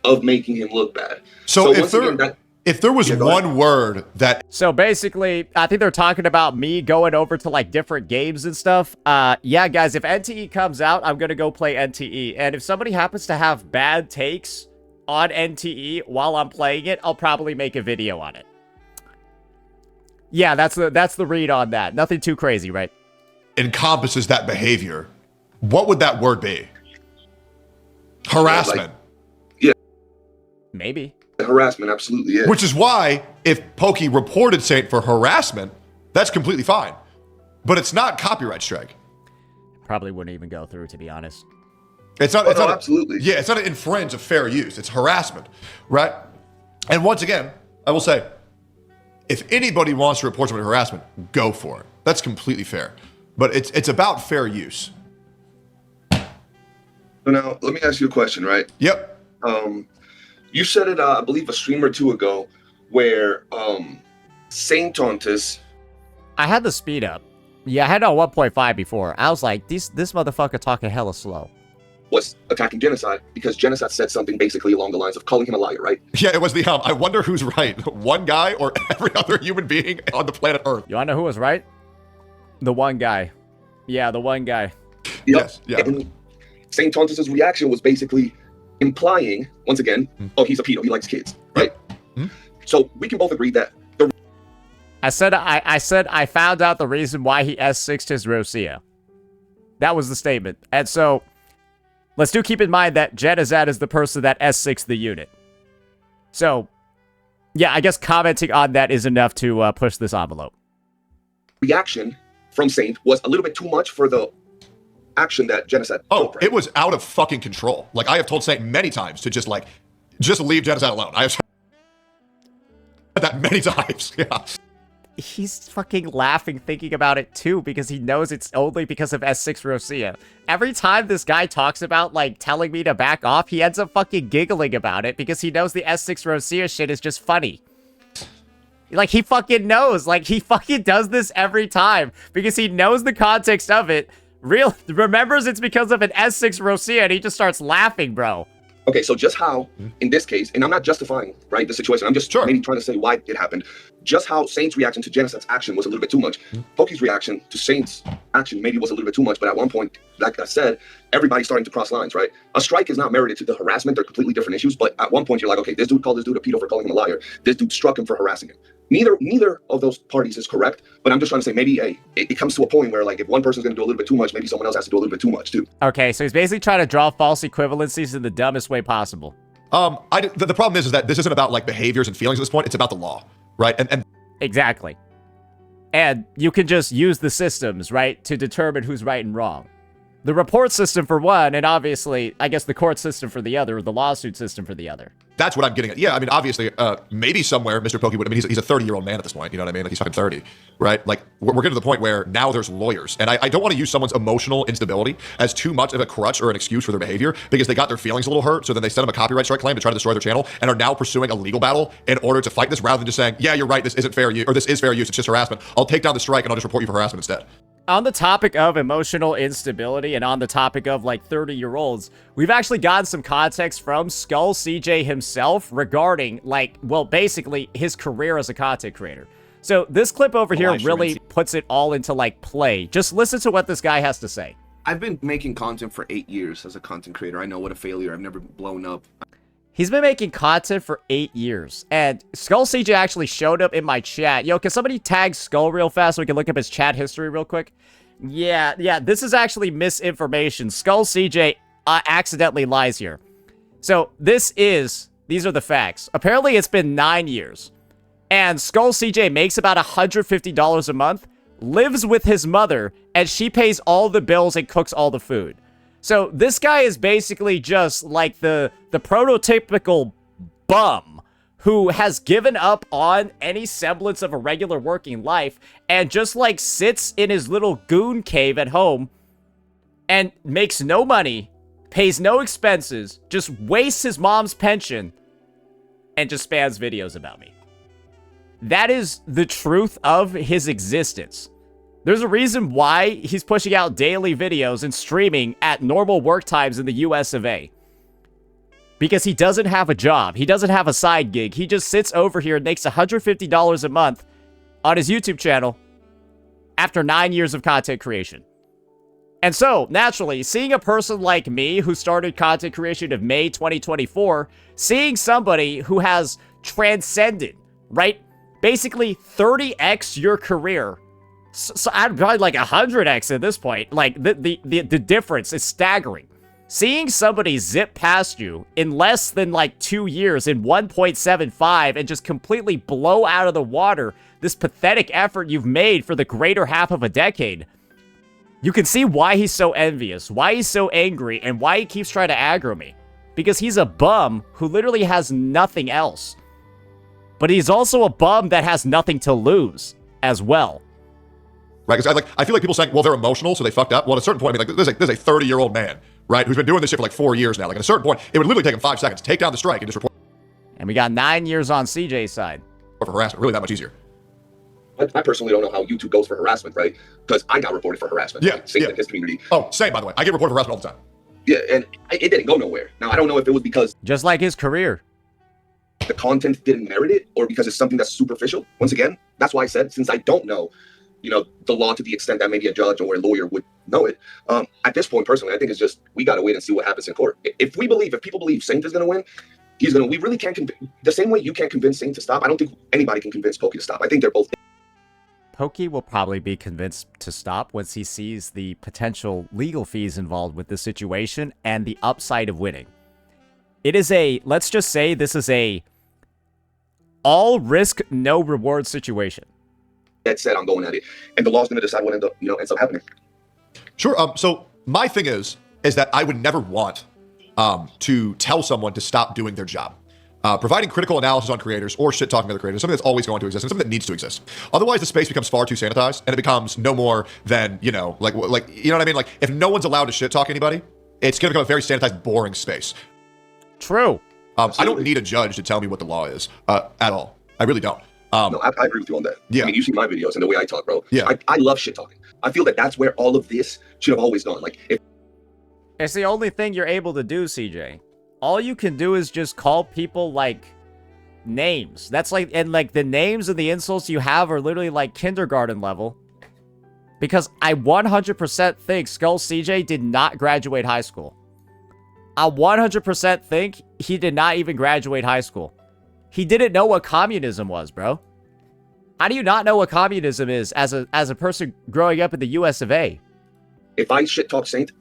of making him look bad. So once again, if there was one word that... So basically, I think they're talking about me going over to like different games and stuff. Yeah, guys, if NTE comes out, I'm going to go play NTE. And if somebody happens to have bad takes on NTE while I'm playing it, I'll probably make a video on it. Yeah, that's the read on that. Nothing too crazy, right? encompasses that behavior, what would that word be? Harassment. Yeah. Maybe. Harassment, absolutely, yeah. Which is why, if Pokey reported Saint for harassment, that's completely fine. But it's not copyright strike. Probably wouldn't even go through, to be honest. It's not. It's not absolutely. Yeah, it's not an infringe of fair use. It's harassment, right? And once again, I will say, if anybody wants to report someone for harassment, go for it. That's completely fair. But it's about fair use. So now, let me ask you a question, right? Yep. You said it, I believe, a stream or two ago, where Saint Tontus. I had the speed up. Yeah, I had it on 1.5 before. I was like, this motherfucker talking hella slow. Was attacking genocide because genocide said something basically along the lines of calling him a liar, right? Yeah, it was the I wonder who's right, one guy or every other human being on the planet Earth. You wanna know who was right? The one guy. Yeah, the one guy. Yep. Yes. Yeah. And Saint Tontus's reaction was basically implying, once again, oh, he's a pedo, he likes kids, right? So we can both agree that I said I found out the reason why he S6'd his Rosia. That was the statement. And so let's do keep in mind that Genizad is the person that S6'd the unit. So, yeah, I guess commenting on that is enough to push this envelope. reaction from Saint was a little bit too much for the action that genocide. Oh, it was out of fucking control. Like, I have told Saint many times to just leave genocide alone. I have said that many times. Yeah. He's fucking laughing thinking about it too because he knows it's only because of S6 Rosia. Every time this guy talks about, like, telling me to back off, he ends up fucking giggling about it because he knows the S6 Rosia shit is just funny. Like, he fucking knows. Like, he fucking does this every time because he knows the context of it. Remembers it's because of an S6 Rosia and he just starts laughing, bro. Okay, so just how, in this case, and I'm not justifying, right, the situation, I'm just maybe trying to say why it happened. Just how Saint's reaction to Genocide's action was a little bit too much. Pokey's reaction to Saint's action maybe was a little bit too much, but at one point, like I said, everybody's starting to cross lines, right? A strike is not merited to the harassment. They're completely different issues, but at one point you're like, okay, this dude called this dude a pedo for calling him a liar. This dude struck him for harassing him. Neither of those parties is correct, but I'm just trying to say maybe, hey, it comes to a point where, like, if one person's going to do a little bit too much, maybe someone else has to do a little bit too much, too. Okay, so he's basically trying to draw false equivalencies in the dumbest way possible. The problem is that this isn't about, like, behaviors and feelings at this point. It's about the law, right? And Exactly. And you can just use the systems, right, to determine who's right and wrong. The report system for one, and obviously, I guess the court system for the other, or the lawsuit system for the other. that's what I'm getting at. Yeah, I mean, obviously, maybe somewhere Mr. Pokey would. I mean, he's a 30-year-old man at this point. You know what I mean? Like, he's fucking 30, right? Like, we're getting to the point where now there's lawyers, and I don't want to use someone's emotional instability as too much of a crutch or an excuse for their behavior because they got their feelings a little hurt. So then they sent them a copyright strike claim to try to destroy their channel, and are now pursuing a legal battle in order to fight this, rather than just saying, "Yeah, you're right. This isn't fair use, or this is fair use. It's just harassment. I'll take down the strike and I'll just report you for harassment instead." On the topic of emotional instability and on the topic of, like, 30-year-olds, we've actually gotten some context from Skull CJ himself regarding, like, well, basically his career as a content creator. So this clip over here really puts it all into, like, play. Just listen to what this guy has to say. I've been making content for 8 years as a content creator. I know what a failure. I've never blown up. He's been making content for 8 years, and Skull CJ actually showed up in my chat. Yo, can somebody tag Skull real fast so we can look up his chat history real quick? Yeah, this is actually misinformation. Skull CJ accidentally lies here. So, these are the facts. Apparently, it's been 9 years, and Skull CJ makes about $150 a month, lives with his mother, and she pays all the bills and cooks all the food. So this guy is basically just like the prototypical bum who has given up on any semblance of a regular working life and just like sits in his little goon cave at home and makes no money, pays no expenses, just wastes his mom's pension, and just spams videos about me. That is the truth of his existence. There's a reason why he's pushing out daily videos and streaming at normal work times in the US of A. Because he doesn't have a job. He doesn't have a side gig. He just sits over here and makes $150 a month on his YouTube channel after 9 years of content creation. And so, naturally, seeing a person like me who started content creation of May 2024, seeing somebody who has transcended, right? Basically 30x your career. So I'd probably like 100x at this point. Like, the difference is staggering. Seeing somebody zip past you in less than, like, 2 years in 1.75 and just completely blow out of the water this pathetic effort you've made for the greater half of a decade, you can see why he's so envious, why he's so angry, and why he keeps trying to aggro me. Because he's a bum who literally has nothing else. But he's also a bum that has nothing to lose as well. Right, because I feel like people saying, well, they're emotional, so they fucked up. Well, at a certain point, I mean, like, there's a 30-year-old man, right, who's been doing this shit for like 4 years now. Like, at a certain point, it would literally take him 5 seconds. Take down the strike and just report And we got 9 years on CJ's side. for harassment. Really that much easier. I personally don't know how YouTube goes for harassment, right? Because I got reported for harassment. Yeah, Same yeah. in his community. Oh, same, by the way. I get reported for harassment all the time. Yeah, and it didn't go nowhere. Now, I don't know if it was because Just like his career. the content didn't merit it or because it's something that's superficial. Once again, that's why I said, since I don't know, the law to the extent that maybe a judge or a lawyer would know it. At this point, personally, I think it's just, we got to wait and see what happens in court. If people believe Saint is going to win, he's going to, we really can't, the same way you can't convince Saint to stop, I don't think anybody can convince Pokey to stop. I think they're both. Pokey will probably be convinced to stop once he sees the potential legal fees involved with the situation and the upside of winning. It is let's just say this is a all risk, no reward situation. That said, I'm going at it, and the law's going to decide what ends up happening. Sure. So my thing is that I would never want to tell someone to stop doing their job. Providing critical analysis on creators or shit talking other creators, something that's always going to exist and something that needs to exist. Otherwise, the space becomes far too sanitized and it becomes no more than, you know what I mean? Like, if no one's allowed to shit talk anybody, it's going to become a very sanitized, boring space. True. I don't need a judge to tell me what the law is at all. I really don't. No, I agree with you on that. Yeah. I mean, you see my videos and the way I talk, bro. Yeah. I love shit talking. I feel that that's where all of this should have always gone. Like, if It's the only thing you're able to do, CJ. All you can do is just call people, like, names. That's like, and like, the names and the insults you have are literally like kindergarten level. Because I 100% think Skull CJ did not graduate high school. I 100% think he did not even graduate high school. He didn't know what communism was, bro. How do you not know what communism is as a person growing up in the US of A? if I shit talk Saint,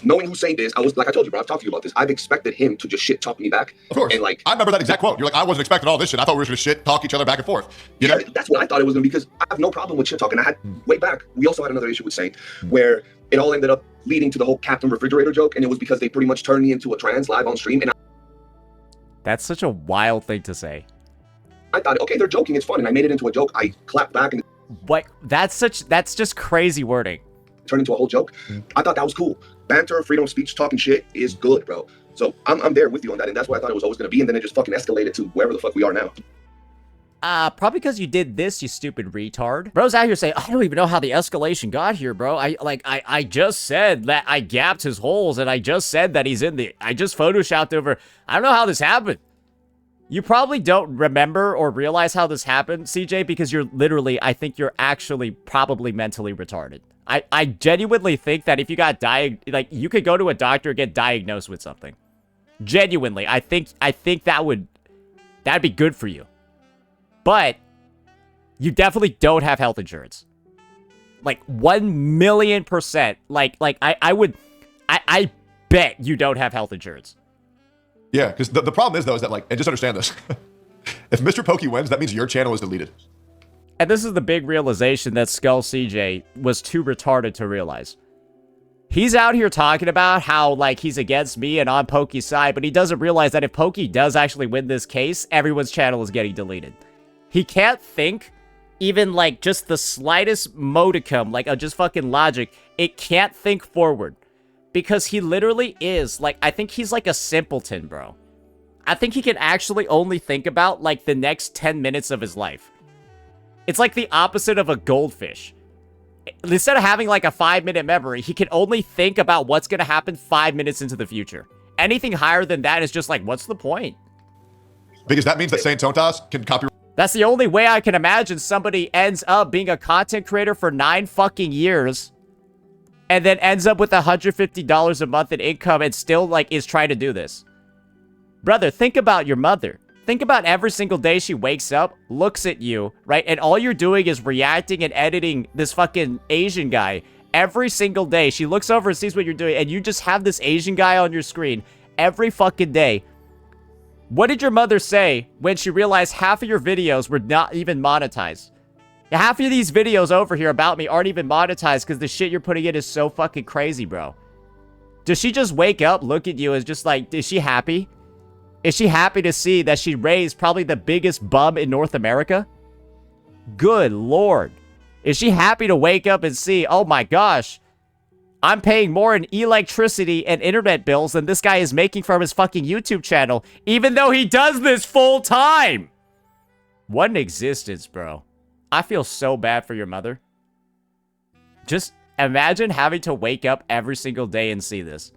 knowing who Saint is, I was like I told you, bro. I've talked to you about this. I've expected him to just shit talk me back. Of course. And like, I remember that exact quote. You're like, I wasn't expecting all this shit. I thought we were just gonna shit talk each other back and forth. You know? that's what I thought it was gonna be, because I have no problem with shit talking. I had way back. We also had another issue with Saint where it all ended up leading to the whole Captain Refrigerator joke, and it was because they pretty much turned me into a trans live on stream, and That's such a wild thing to say. I thought, okay, they're joking, it's fun, and I made it into a joke. I clapped back and What? That's just crazy wording. it turned into a whole joke. I thought that was cool. Banter, freedom of speech, talking shit is good, bro. So I'm there with you on that, and that's what I thought it was always gonna be, and then it just fucking escalated to wherever the fuck we are now. Probably because you did this, you stupid retard. Bro's out here saying, I don't even know how the escalation got here, bro. I just said that I gapped his holes, and I just said that he's in the, I just photoshopped over. I don't know how this happened. You probably don't remember or realize how this happened, CJ, because you're literally, I think you're actually probably mentally retarded. I genuinely think that if you got you could go to a doctor and get diagnosed with something. Genuinely, I think that'd be good for you. But you definitely don't have health insurance. Like 1,000,000%. I bet you don't have health insurance. Yeah, because the problem is, though, is that, like, and just understand this. If Mr. Pokey wins, that means your channel is deleted. And this is the big realization that Skull CJ was too retarded to realize. He's out here talking about how, like, he's against me and on Pokey's side, but he doesn't realize that if Pokey does actually win this case, everyone's channel is getting deleted. He can't think even, like, just the slightest modicum, like, just fucking logic. It can't think forward. Because he literally is, like, I think he's like a simpleton, bro. I think he can actually only think about, like, the next 10 minutes of his life. It's like the opposite of a goldfish. Instead of having, like, a 5-minute memory, he can only think about what's going to happen 5 minutes into the future. Anything higher than that is just like, what's the point? Because that means that Saint Tontas can copyright. That's the only way I can imagine somebody ends up being a content creator for 9 fucking years and then ends up with $150 a month in income and still, like, is trying to do this. Brother, think about your mother. Think about every single day she wakes up, looks at you, right? And all you're doing is reacting and editing this fucking Asian guy. Every single day, she looks over and sees what you're doing, and you just have this Asian guy on your screen every fucking day. What did your mother say when she realized half of your videos were not even monetized? Half of these videos over here about me aren't even monetized because the shit you're putting in is so fucking crazy, bro. Does she just wake up, look at you, as just like, is she happy? Is she happy to see that she raised probably the biggest bum in North America? Good Lord. Is she happy to wake up and see, oh my gosh, I'm paying more in electricity and internet bills than this guy is making from his fucking YouTube channel, even though he does this full time? What an existence, bro. I feel so bad for your mother. Just imagine having to wake up every single day and see this.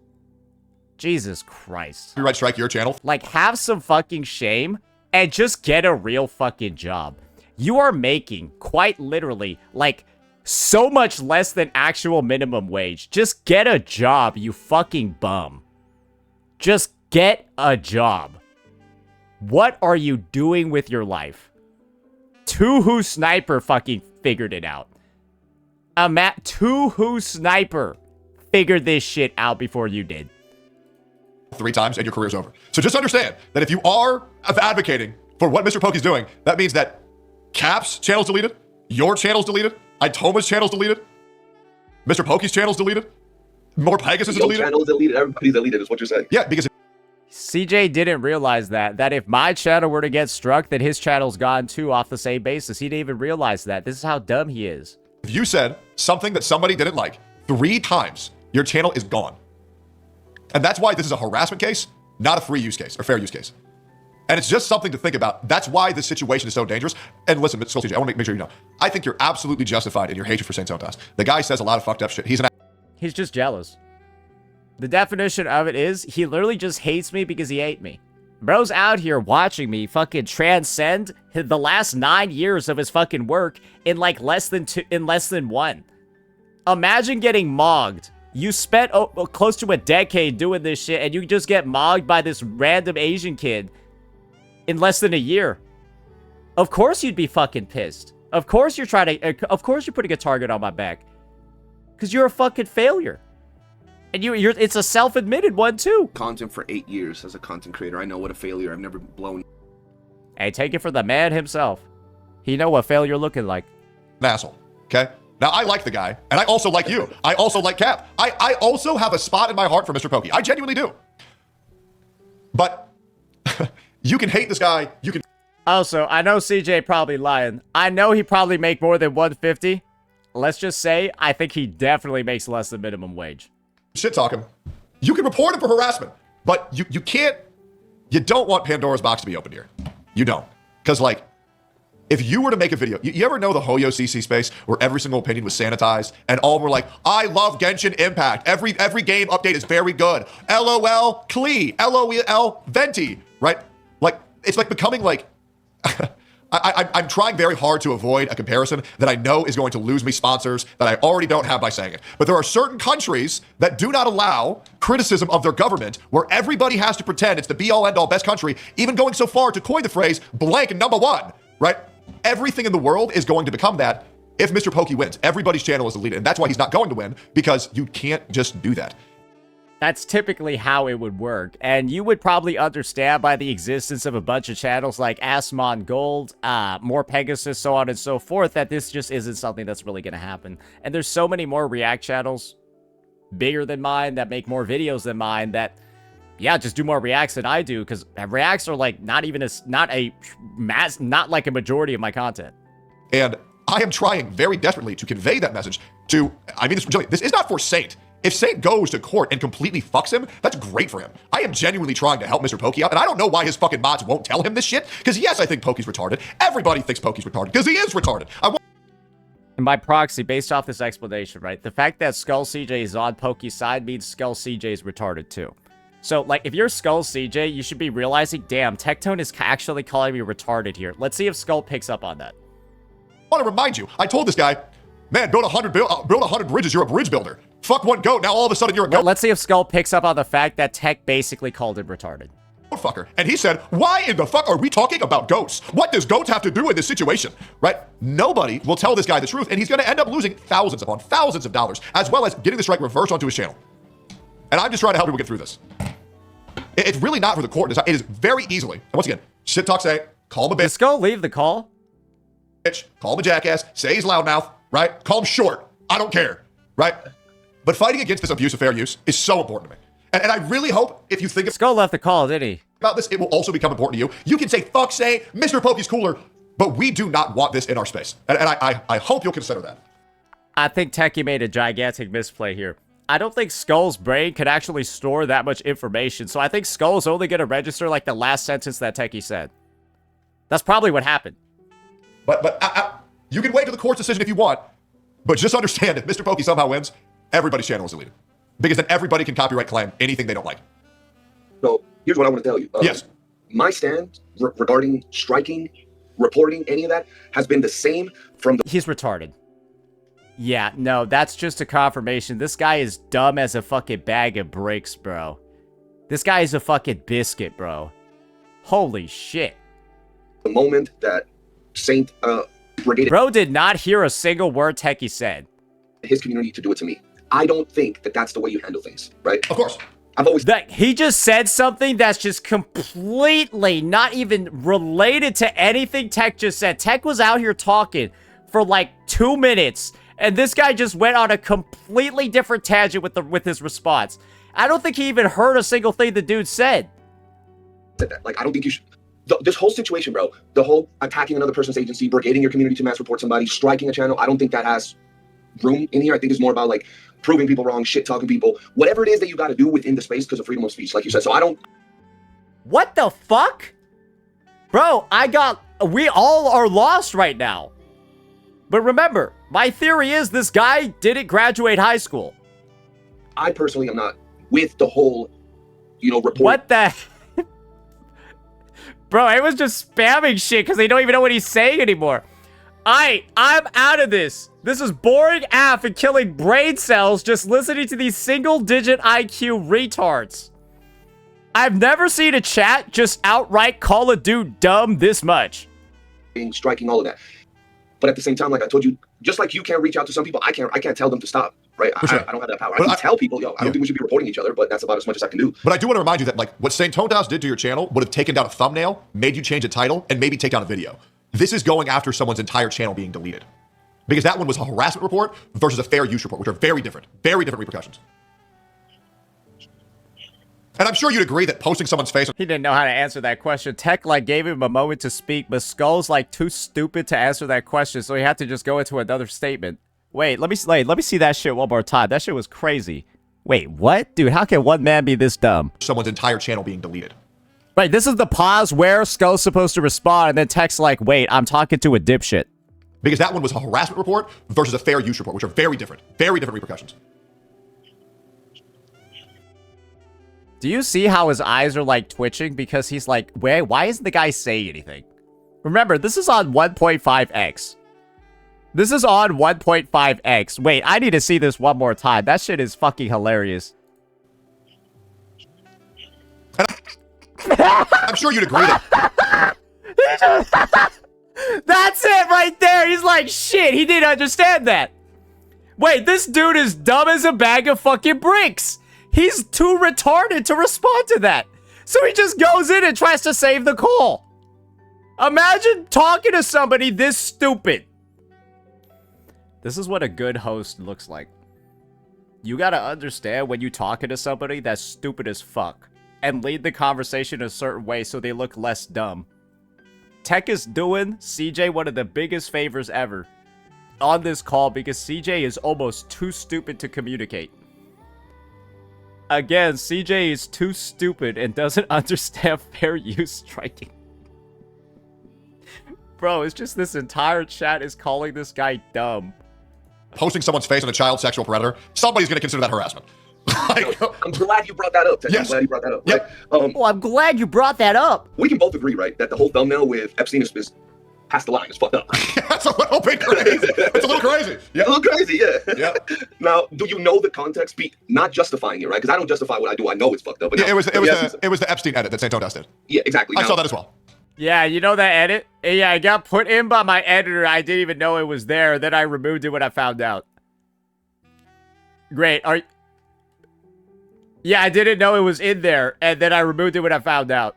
Jesus Christ. Copyright strike your channel. Like, have some fucking shame and just get a real fucking job. You are making, quite literally, like, so much less than actual minimum wage. Just get a job, you fucking bum. Just get a job. What are you doing with your life? Two-Who Sniper fucking figured it out. Two-Who Sniper figured this shit out before you did. 3 times and your career's over. So just understand that if you are advocating for what Mr. Pokey's doing, that means that Cap's channel's deleted, your channel's deleted, Itoma's channel's deleted, Mr. Pokey's channel's deleted, more Pegasus is Your deleted. channel's deleted, everybody's deleted is what you're saying. Yeah, because CJ didn't realize that if my channel were to get struck, then his channel's gone too off the same basis. He didn't even realize that. This is how dumb he is. if you said something that somebody didn't like 3 times, your channel is gone. And that's why this is a harassment case, not a free use case or fair use case. And it's just something to think about. That's why this situation is so dangerous. And listen, Skull CJ, I want to make sure you know. I think you're absolutely justified in your hatred for Saint Tontas. The guy says a lot of fucked up shit. He's just jealous. The definition of it is he literally just hates me because he ate me. Bro's out here watching me fucking transcend the last 9 years of his fucking work in like less than 1. Imagine getting mogged. You spent close to a decade doing this shit and you just get mogged by this random Asian kid in less than a year. Of course you'd be fucking pissed. Of course you're of course you're putting a target on my back. Because you're a fucking failure. And it's a self-admitted one too. Content for 8 years as a content creator. I know what a failure. I've never blown. Hey, take it from the man himself. He know what failure looking like. An asshole, okay? Now, I like the guy, and I also like you. I also like Cap. I also have a spot in my heart for Mr. Pokey. I genuinely do. But you can hate this guy. You can... Also, I know CJ probably lying. I know he probably make more than 150. Let's just say, I think he definitely makes less than minimum wage. shit talk him. You can report him for harassment, but you can't, you don't want Pandora's box to be opened here. You don't. Because, like, if you were to make a video, you ever know the Hoyo CC space where every single opinion was sanitized and all were like, I love Genshin Impact. Every game update is very good. LOL Klee. LOL Venti. Right? Like, it's like becoming like, I'm trying very hard to avoid a comparison that I know is going to lose me sponsors that I already don't have by saying it. But there are certain countries that do not allow criticism of their government, where everybody has to pretend it's the be-all, end-all best country, even going so far to coin the phrase blank number one, right? Everything in the world is going to become that if Mr. Pokey wins. Everybody's channel is deleted, and that's why he's not going to win, because you can't just do that. That's typically how it would work, and you would probably understand by the existence of a bunch of channels like Asmon Gold, More Pegasus, so on and so forth, that this just isn't something that's really going to happen. And there's so many more React channels, bigger than mine, that make more videos than mine, that, yeah, just do more Reacts than I do, because Reacts are like not like a majority of my content. And I am trying very desperately to convey that message to, I mean this from Joey, this is not for Saint. If Saint goes to court and completely fucks him, that's great for him. I am genuinely trying to help Mr. Pokey out, and I don't know why his fucking mods won't tell him this shit, because yes, I think Pokey's retarded. Everybody thinks Pokey's retarded, because he is retarded. And by proxy, based off this explanation, right, the fact that Skull CJ is on Pokey's side means Skull CJ is retarded too. So, like, if you're Skull CJ, you should be realizing, damn, Tectone is actually calling me retarded here. Let's see if Skull picks up on that. I want to remind you, I told this guy, man, build 100 bridges, you're a bridge builder. Fuck one goat, now all of a sudden you're a goat Let's see if Skull picks up on the fact that Tech basically called him retarded. fucker. And he said, why in the fuck are we talking about goats? What does goats have to do in this situation, right? Nobody will tell this guy the truth, and he's going to end up losing thousands upon thousands of dollars, as well as getting the strike reversed onto his channel. And I'm just trying to help people get through this. It's really not for the court. It is very easily, and once again, shit talk say, call him a bitch. Did Skull leave the call? Call him a jackass, say he's loudmouth, right? Call him short. I don't care, right? But fighting against this abuse of fair use is so important to me. And I really hope if you think Skull left the call, didn't he? about this, it will also become important to you. You can say, fuck say, Mr. Pokey's cooler, but we do not want this in our space. And I hope you'll consider that. I think Techie made a gigantic misplay here. I don't think Skull's brain could actually store that much information, so I think Skull's only going to register like the last sentence that Techie said. That's probably what happened. But you can wait to the court's decision if you want, but just understand if Mr. Pokey somehow wins, everybody's channel is deleted. Because then everybody can copyright claim anything they don't like. So here's what I want to tell you. Yes. My stand regarding striking, reporting, any of that has been the same from the... He's retarded. Yeah, no, that's just a confirmation. This guy is dumb as a fucking bag of bricks, bro. This guy is a fucking biscuit, bro. Holy shit. The moment that Saint Brigade... Bro did not hear a single word Techie said. ...his community to do it to me. I don't think that that's the way you handle things, right? Of course. I've always... He just said something that's just completely not even related to anything Tech just said. Tech was out here talking for like 2 minutes, and this guy just went on a completely different tangent with his response. I don't think he even heard a single thing the dude said. Like, I don't think you should... This whole situation, bro, the whole attacking another person's agency, brigading your community to mass report somebody, striking a channel, I don't think that has room in here. I think it's more about, like, proving people wrong, shit-talking people, whatever it is that you got to do within the space because of freedom of speech, like you said. So I don't... What the fuck? Bro, we all are lost right now. But remember, my theory is this guy didn't graduate high school. I personally am not with the whole, report. What the... Bro, I was just spamming shit because they don't even know what he's saying anymore. I'm out of this. This is boring AF and killing brain cells just listening to these single-digit IQ retards. I've never seen a chat just outright call a dude dumb this much. Striking, all of that. But at the same time, like I told you, just like you can't reach out to some people, I can't tell them to stop, right? Sure. I don't have that power. I can tell people, I don't think we should be reporting each other, but that's about as much as I can do. But I do want to remind you that, like, what St. Tonehouse did to your channel would have taken down a thumbnail, made you change a title, and maybe take down a video. This is going after someone's entire channel being deleted. Because that one was a harassment report versus a fair use report, which are very different repercussions. And I'm sure you'd agree that posting someone's face... He didn't know how to answer that question. Tech, like, gave him a moment to speak, but Skull's, like, too stupid to answer that question, so he had to just go into another statement. Wait, let me see that shit one more time. That shit was crazy. Wait, what? Dude, how can one man be this dumb? Someone's entire channel being deleted. Right, this is the pause where Skull's supposed to respond, and then Tech's like, wait, I'm talking to a dipshit. Because that one was a harassment report versus a fair use report, which are very different repercussions. Do you see how his eyes are, like, twitching? Because he's like, why isn't the guy saying anything? Remember, this is on 1.5x. This is on 1.5x. Wait, I need to see this one more time. That shit is fucking hilarious. I'm sure you'd agree that. That's it right there. He's like, shit, he didn't understand that. Wait, this dude is dumb as a bag of fucking bricks. He's too retarded to respond to that. So he just goes in and tries to save the call. Imagine talking to somebody this stupid. This is what a good host looks like. You gotta understand when you talking to somebody that's stupid as fuck and lead the conversation a certain way so they look less dumb. Tech is doing CJ one of the biggest favors ever on this call because CJ is almost too stupid to communicate. Again, CJ is too stupid and doesn't understand fair use striking. Bro, it's just this entire chat is calling this guy dumb. Posting someone's face on a child sexual predator, somebody's going to consider that harassment. Like, I'm glad you brought that up, Ted. Yes. I'm glad you brought that up. Yep. Right? Oh, I'm glad you brought that up. We can both agree, right, that the whole thumbnail with Epstein is past the line. It's fucked up. that's a little bit crazy. It's a little crazy. Yeah. A little crazy, yeah. Yeah. Now, do you know the context? Not justifying it, right? Because I don't justify what I do. I know it's fucked up. But Yeah, now, it was the Epstein edit that St. Todas did. Yeah, exactly. I Now, saw that as well. Yeah, you know that edit? Yeah, I got put in by my editor. I didn't even know it was there. Then I removed it when I found out. Great. Yeah, I didn't know it was in there, and then I removed it when I found out.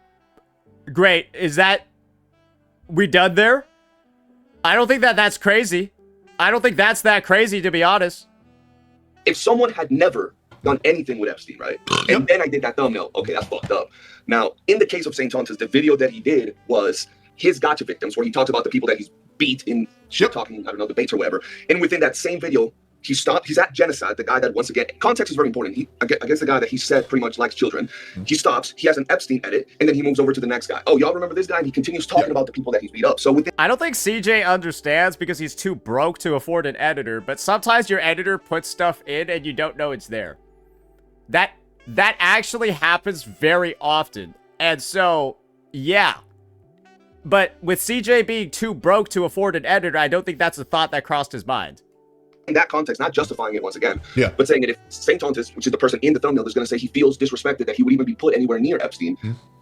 Great. Is that... we done there? I don't think that's crazy. I don't think that's that crazy, to be honest. if someone had never done anything with Epstein, right? And then I did that thumbnail, okay, that's fucked up. Now, in the case of St. Tontas, the video that he did was his gacha victims, where he talked about the people that he's beat in shit talking, I don't know, debates or whatever. And within that same video, he's at genocide, the guy that, once again, context is very important. Against the guy that he said pretty much likes children. He stops, he has an Epstein edit, and then he moves over to the next guy. Oh, y'all remember this guy? And he continues talking about the people that he's beat up. So within I don't think CJ understands because he's too broke to afford an editor, but sometimes your editor puts stuff in and you don't know it's there. That actually happens very often. And so, yeah. But with CJ being too broke to afford an editor, I don't think that's a thought that crossed his mind. in that context, not justifying it once again, Yeah. but saying that if St. Tontas, which is the person in the thumbnail, is going to say he feels disrespected that he would even be put anywhere near Epstein,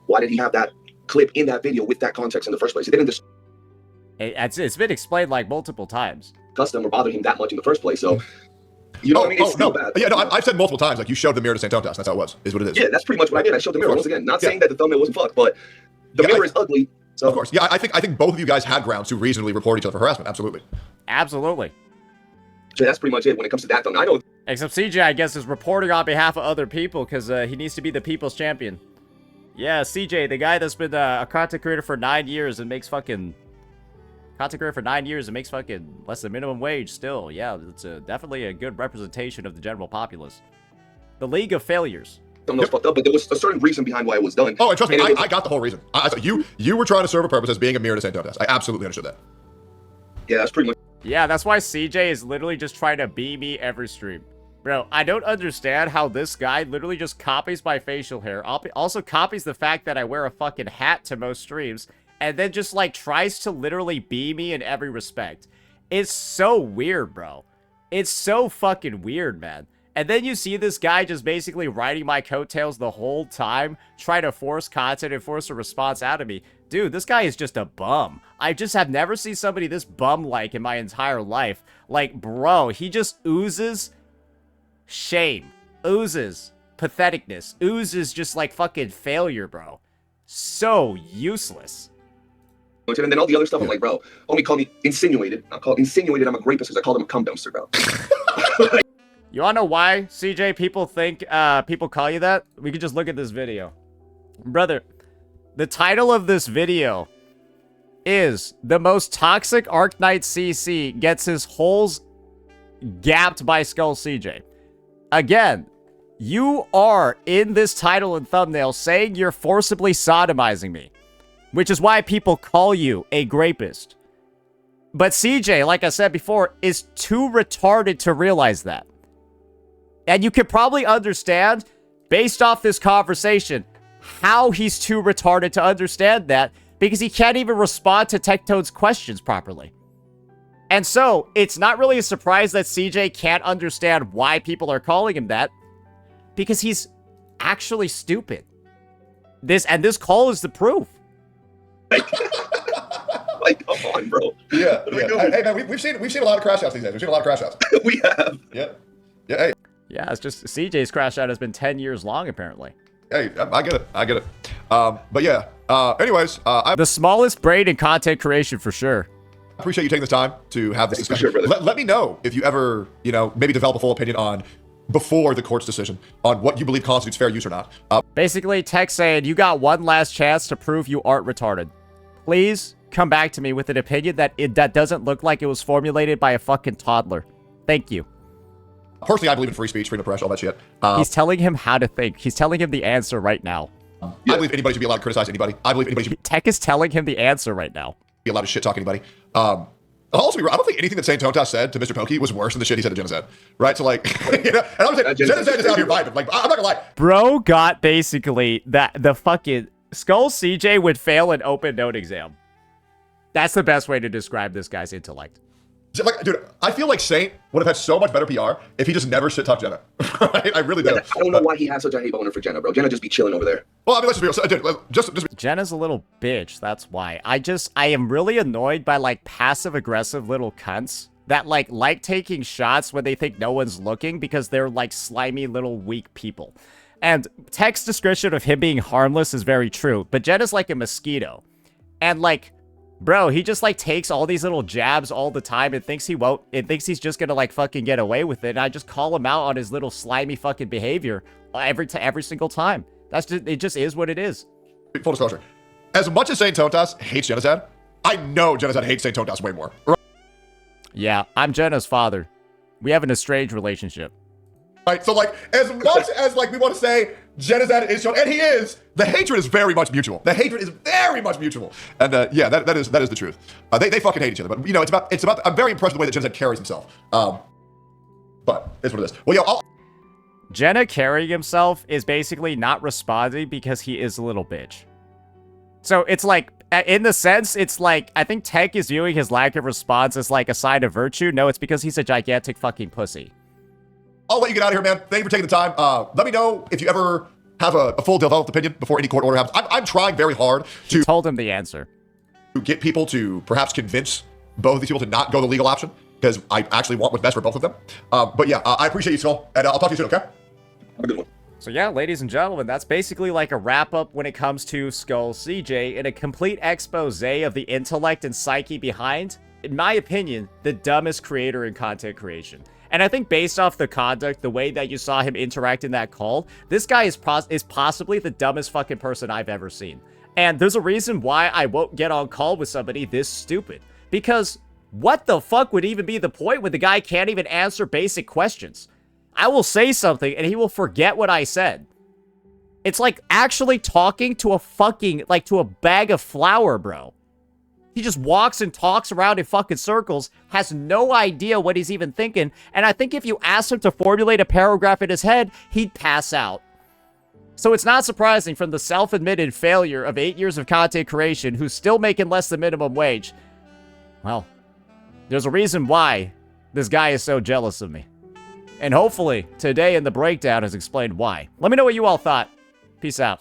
why did he have that clip in that video with that context in the first place? It didn't It's been explained like multiple times. disgust him or bother him that much in the first place. So, you know what I mean? It's still bad. Yeah, no, I've said multiple times, like, you showed the mirror to St. Tontas. That's how it was, is what it is. Yeah, that's pretty much what I did. I showed the mirror once again. Not saying that the thumbnail wasn't fucked, but the mirror is ugly. So. Of course. Yeah, I think both of you guys had grounds to reasonably report each other for harassment. Absolutely. Absolutely. So that's pretty much it when it comes to that thumbnail. I know. Except CJ, I guess, is reporting on behalf of other people because he needs to be the people's champion. Yeah, CJ, the guy that's been a content creator for 9 years and makes fucking... Content creator for 9 years and makes fucking less than minimum wage still. Yeah, it's definitely a good representation of the general populace. The League of Failures. Thumbnail's fucked up, but there was a certain reason behind why it was done. Oh, and trust me, And I got the whole reason. I thought you were trying to serve a purpose as being a mirror to St. Tontas. I absolutely understood that. Yeah, that's pretty much. Yeah, that's why CJ is literally just trying to be me every stream. Bro, I don't understand how this guy literally just copies my facial hair. Also copies the fact that I wear a fucking hat to most streams. And then just, like, tries to literally be me in every respect. It's so weird, bro. It's so fucking weird, man. And then you see this guy just basically riding my coattails the whole time, trying to force content and force a response out of me. Dude, this guy is just a bum. I just have never seen somebody this bum-like in my entire life. Like, bro, he just oozes shame. Oozes patheticness. Oozes just, like, fucking failure, bro. So useless. And then all the other stuff, I'm like, bro, homie called me insinuated. I'm called insinuated I'm a rapist because I called him a cum dumpster, bro. You wanna know why, CJ, people think people call you that? We could just look at this video. Brother, the title of this video is The Most Toxic Arc Knight CC Gets His Holes Gapped by Skull CJ. Again, you are in this title and thumbnail saying you're forcibly sodomizing me. Which is why people call you a grapist. But CJ, like I said before, is too retarded to realize that. And you could probably understand, based off this conversation, how he's too retarded to understand that. because he can't even respond to Tectone's questions properly. And so, it's not really a surprise that CJ can't understand why people are calling him that, because he's actually stupid. This call is the proof. Like, come on, bro. Yeah. Hey, man, we've seen a lot of crash outs these days. We've seen a lot of crash outs. We have. Yeah. Hey. Yeah, it's just CJ's crash out has been 10 years long, apparently. Hey, I get it. But yeah. Anyways, I The smallest brain in content creation for sure. appreciate you taking the time to have this For discussion. sure, brother. Let me know if you ever, maybe develop a full opinion on before the court's decision on what you believe constitutes fair use or not. Basically, Tech saying, you got one last chance to prove you aren't retarded. Please come back to me with an opinion that doesn't look like it was formulated by a fucking toddler. Thank you. Personally, I believe in free speech, freedom of press, all that shit. He's telling him how to think. He's telling him the answer right now. I believe anybody should be allowed to criticize anybody. I believe anybody should Tech is telling him the answer right now. be allowed to shit talk anybody. I'll also be real, I don't think anything that Saint Tontas said to Mr. Pokey was worse than the shit he said to Jenna. Right? So like, and I'm saying Jenna is out here vibing. Like, I'm not gonna lie. Bro got basically the fucking Skull CJ would fail an open note exam. That's the best way to describe this guy's intellect. Like, dude, I feel like Saint would have had so much better PR if he just never shit talked Jenna. Right? I really do. I don't know why he has such a hate boner for Jenna, bro. Jenna just be chilling over there. Well, I mean, let's just be real. Dude, just Jenna's a little bitch, that's why. I am really annoyed by, like, passive-aggressive little cunts that, like taking shots when they think no one's looking because they're, like, slimy little weak people. And Tech's description of him being harmless is very true, but Jenna's like a mosquito. And, like, bro, he just, like, takes all these little jabs all the time and thinks he's just gonna, like, fucking get away with it. And I just call him out on his little slimy fucking behavior every single time. It just is what it is. full disclosure. As much as Saint Tontas hates Genocide, I know Genocide hates Saint Tontas way more. Yeah, I'm Jenna's father. We have an estranged relationship. Right, so like, as much as like we want to say Genocide is shown, and he is, the hatred is very much mutual. The hatred is very much mutual, and yeah, that is the truth. They fucking hate each other, but you know, it's about. I'm very impressed with the way that Genocide carries himself. But it's what it is. Well, yo, Jenna carrying himself is basically not responding because he is a little bitch. So it's like, in the sense, it's like, I think Tech is viewing his lack of response as like a sign of virtue. No, it's because he's a gigantic fucking pussy. I'll let you get out of here, man. Thank you for taking the time. Let me know if you ever have a full developed opinion before any court order happens. I'm trying very hard to Told him the answer. get people to perhaps convince both of these people to not go the legal option, because I actually want what's best for both of them. But yeah, I appreciate you, Skull, and I'll talk to you soon, okay? Have a good one. So yeah, ladies and gentlemen, that's basically like a wrap-up when it comes to Skull CJ and a complete expose of the intellect and psyche behind, in my opinion, the dumbest creator in content creation. And I think based off the conduct, the way that you saw him interact in that call, this guy is possibly the dumbest fucking person I've ever seen. And there's a reason why I won't get on call with somebody this stupid. Because what the fuck would even be the point when the guy can't even answer basic questions? I will say something and he will forget what I said. It's like actually talking to a fucking, like to a bag of flour, bro. He just walks and talks around in fucking circles, has no idea what he's even thinking, and I think if you asked him to formulate a paragraph in his head, he'd pass out. So it's not surprising from the self-admitted failure of 8 years of content creation who's still making less than minimum wage. Well, there's a reason why this guy is so jealous of me. And hopefully, today in the breakdown has explained why. Let me know what you all thought. Peace out.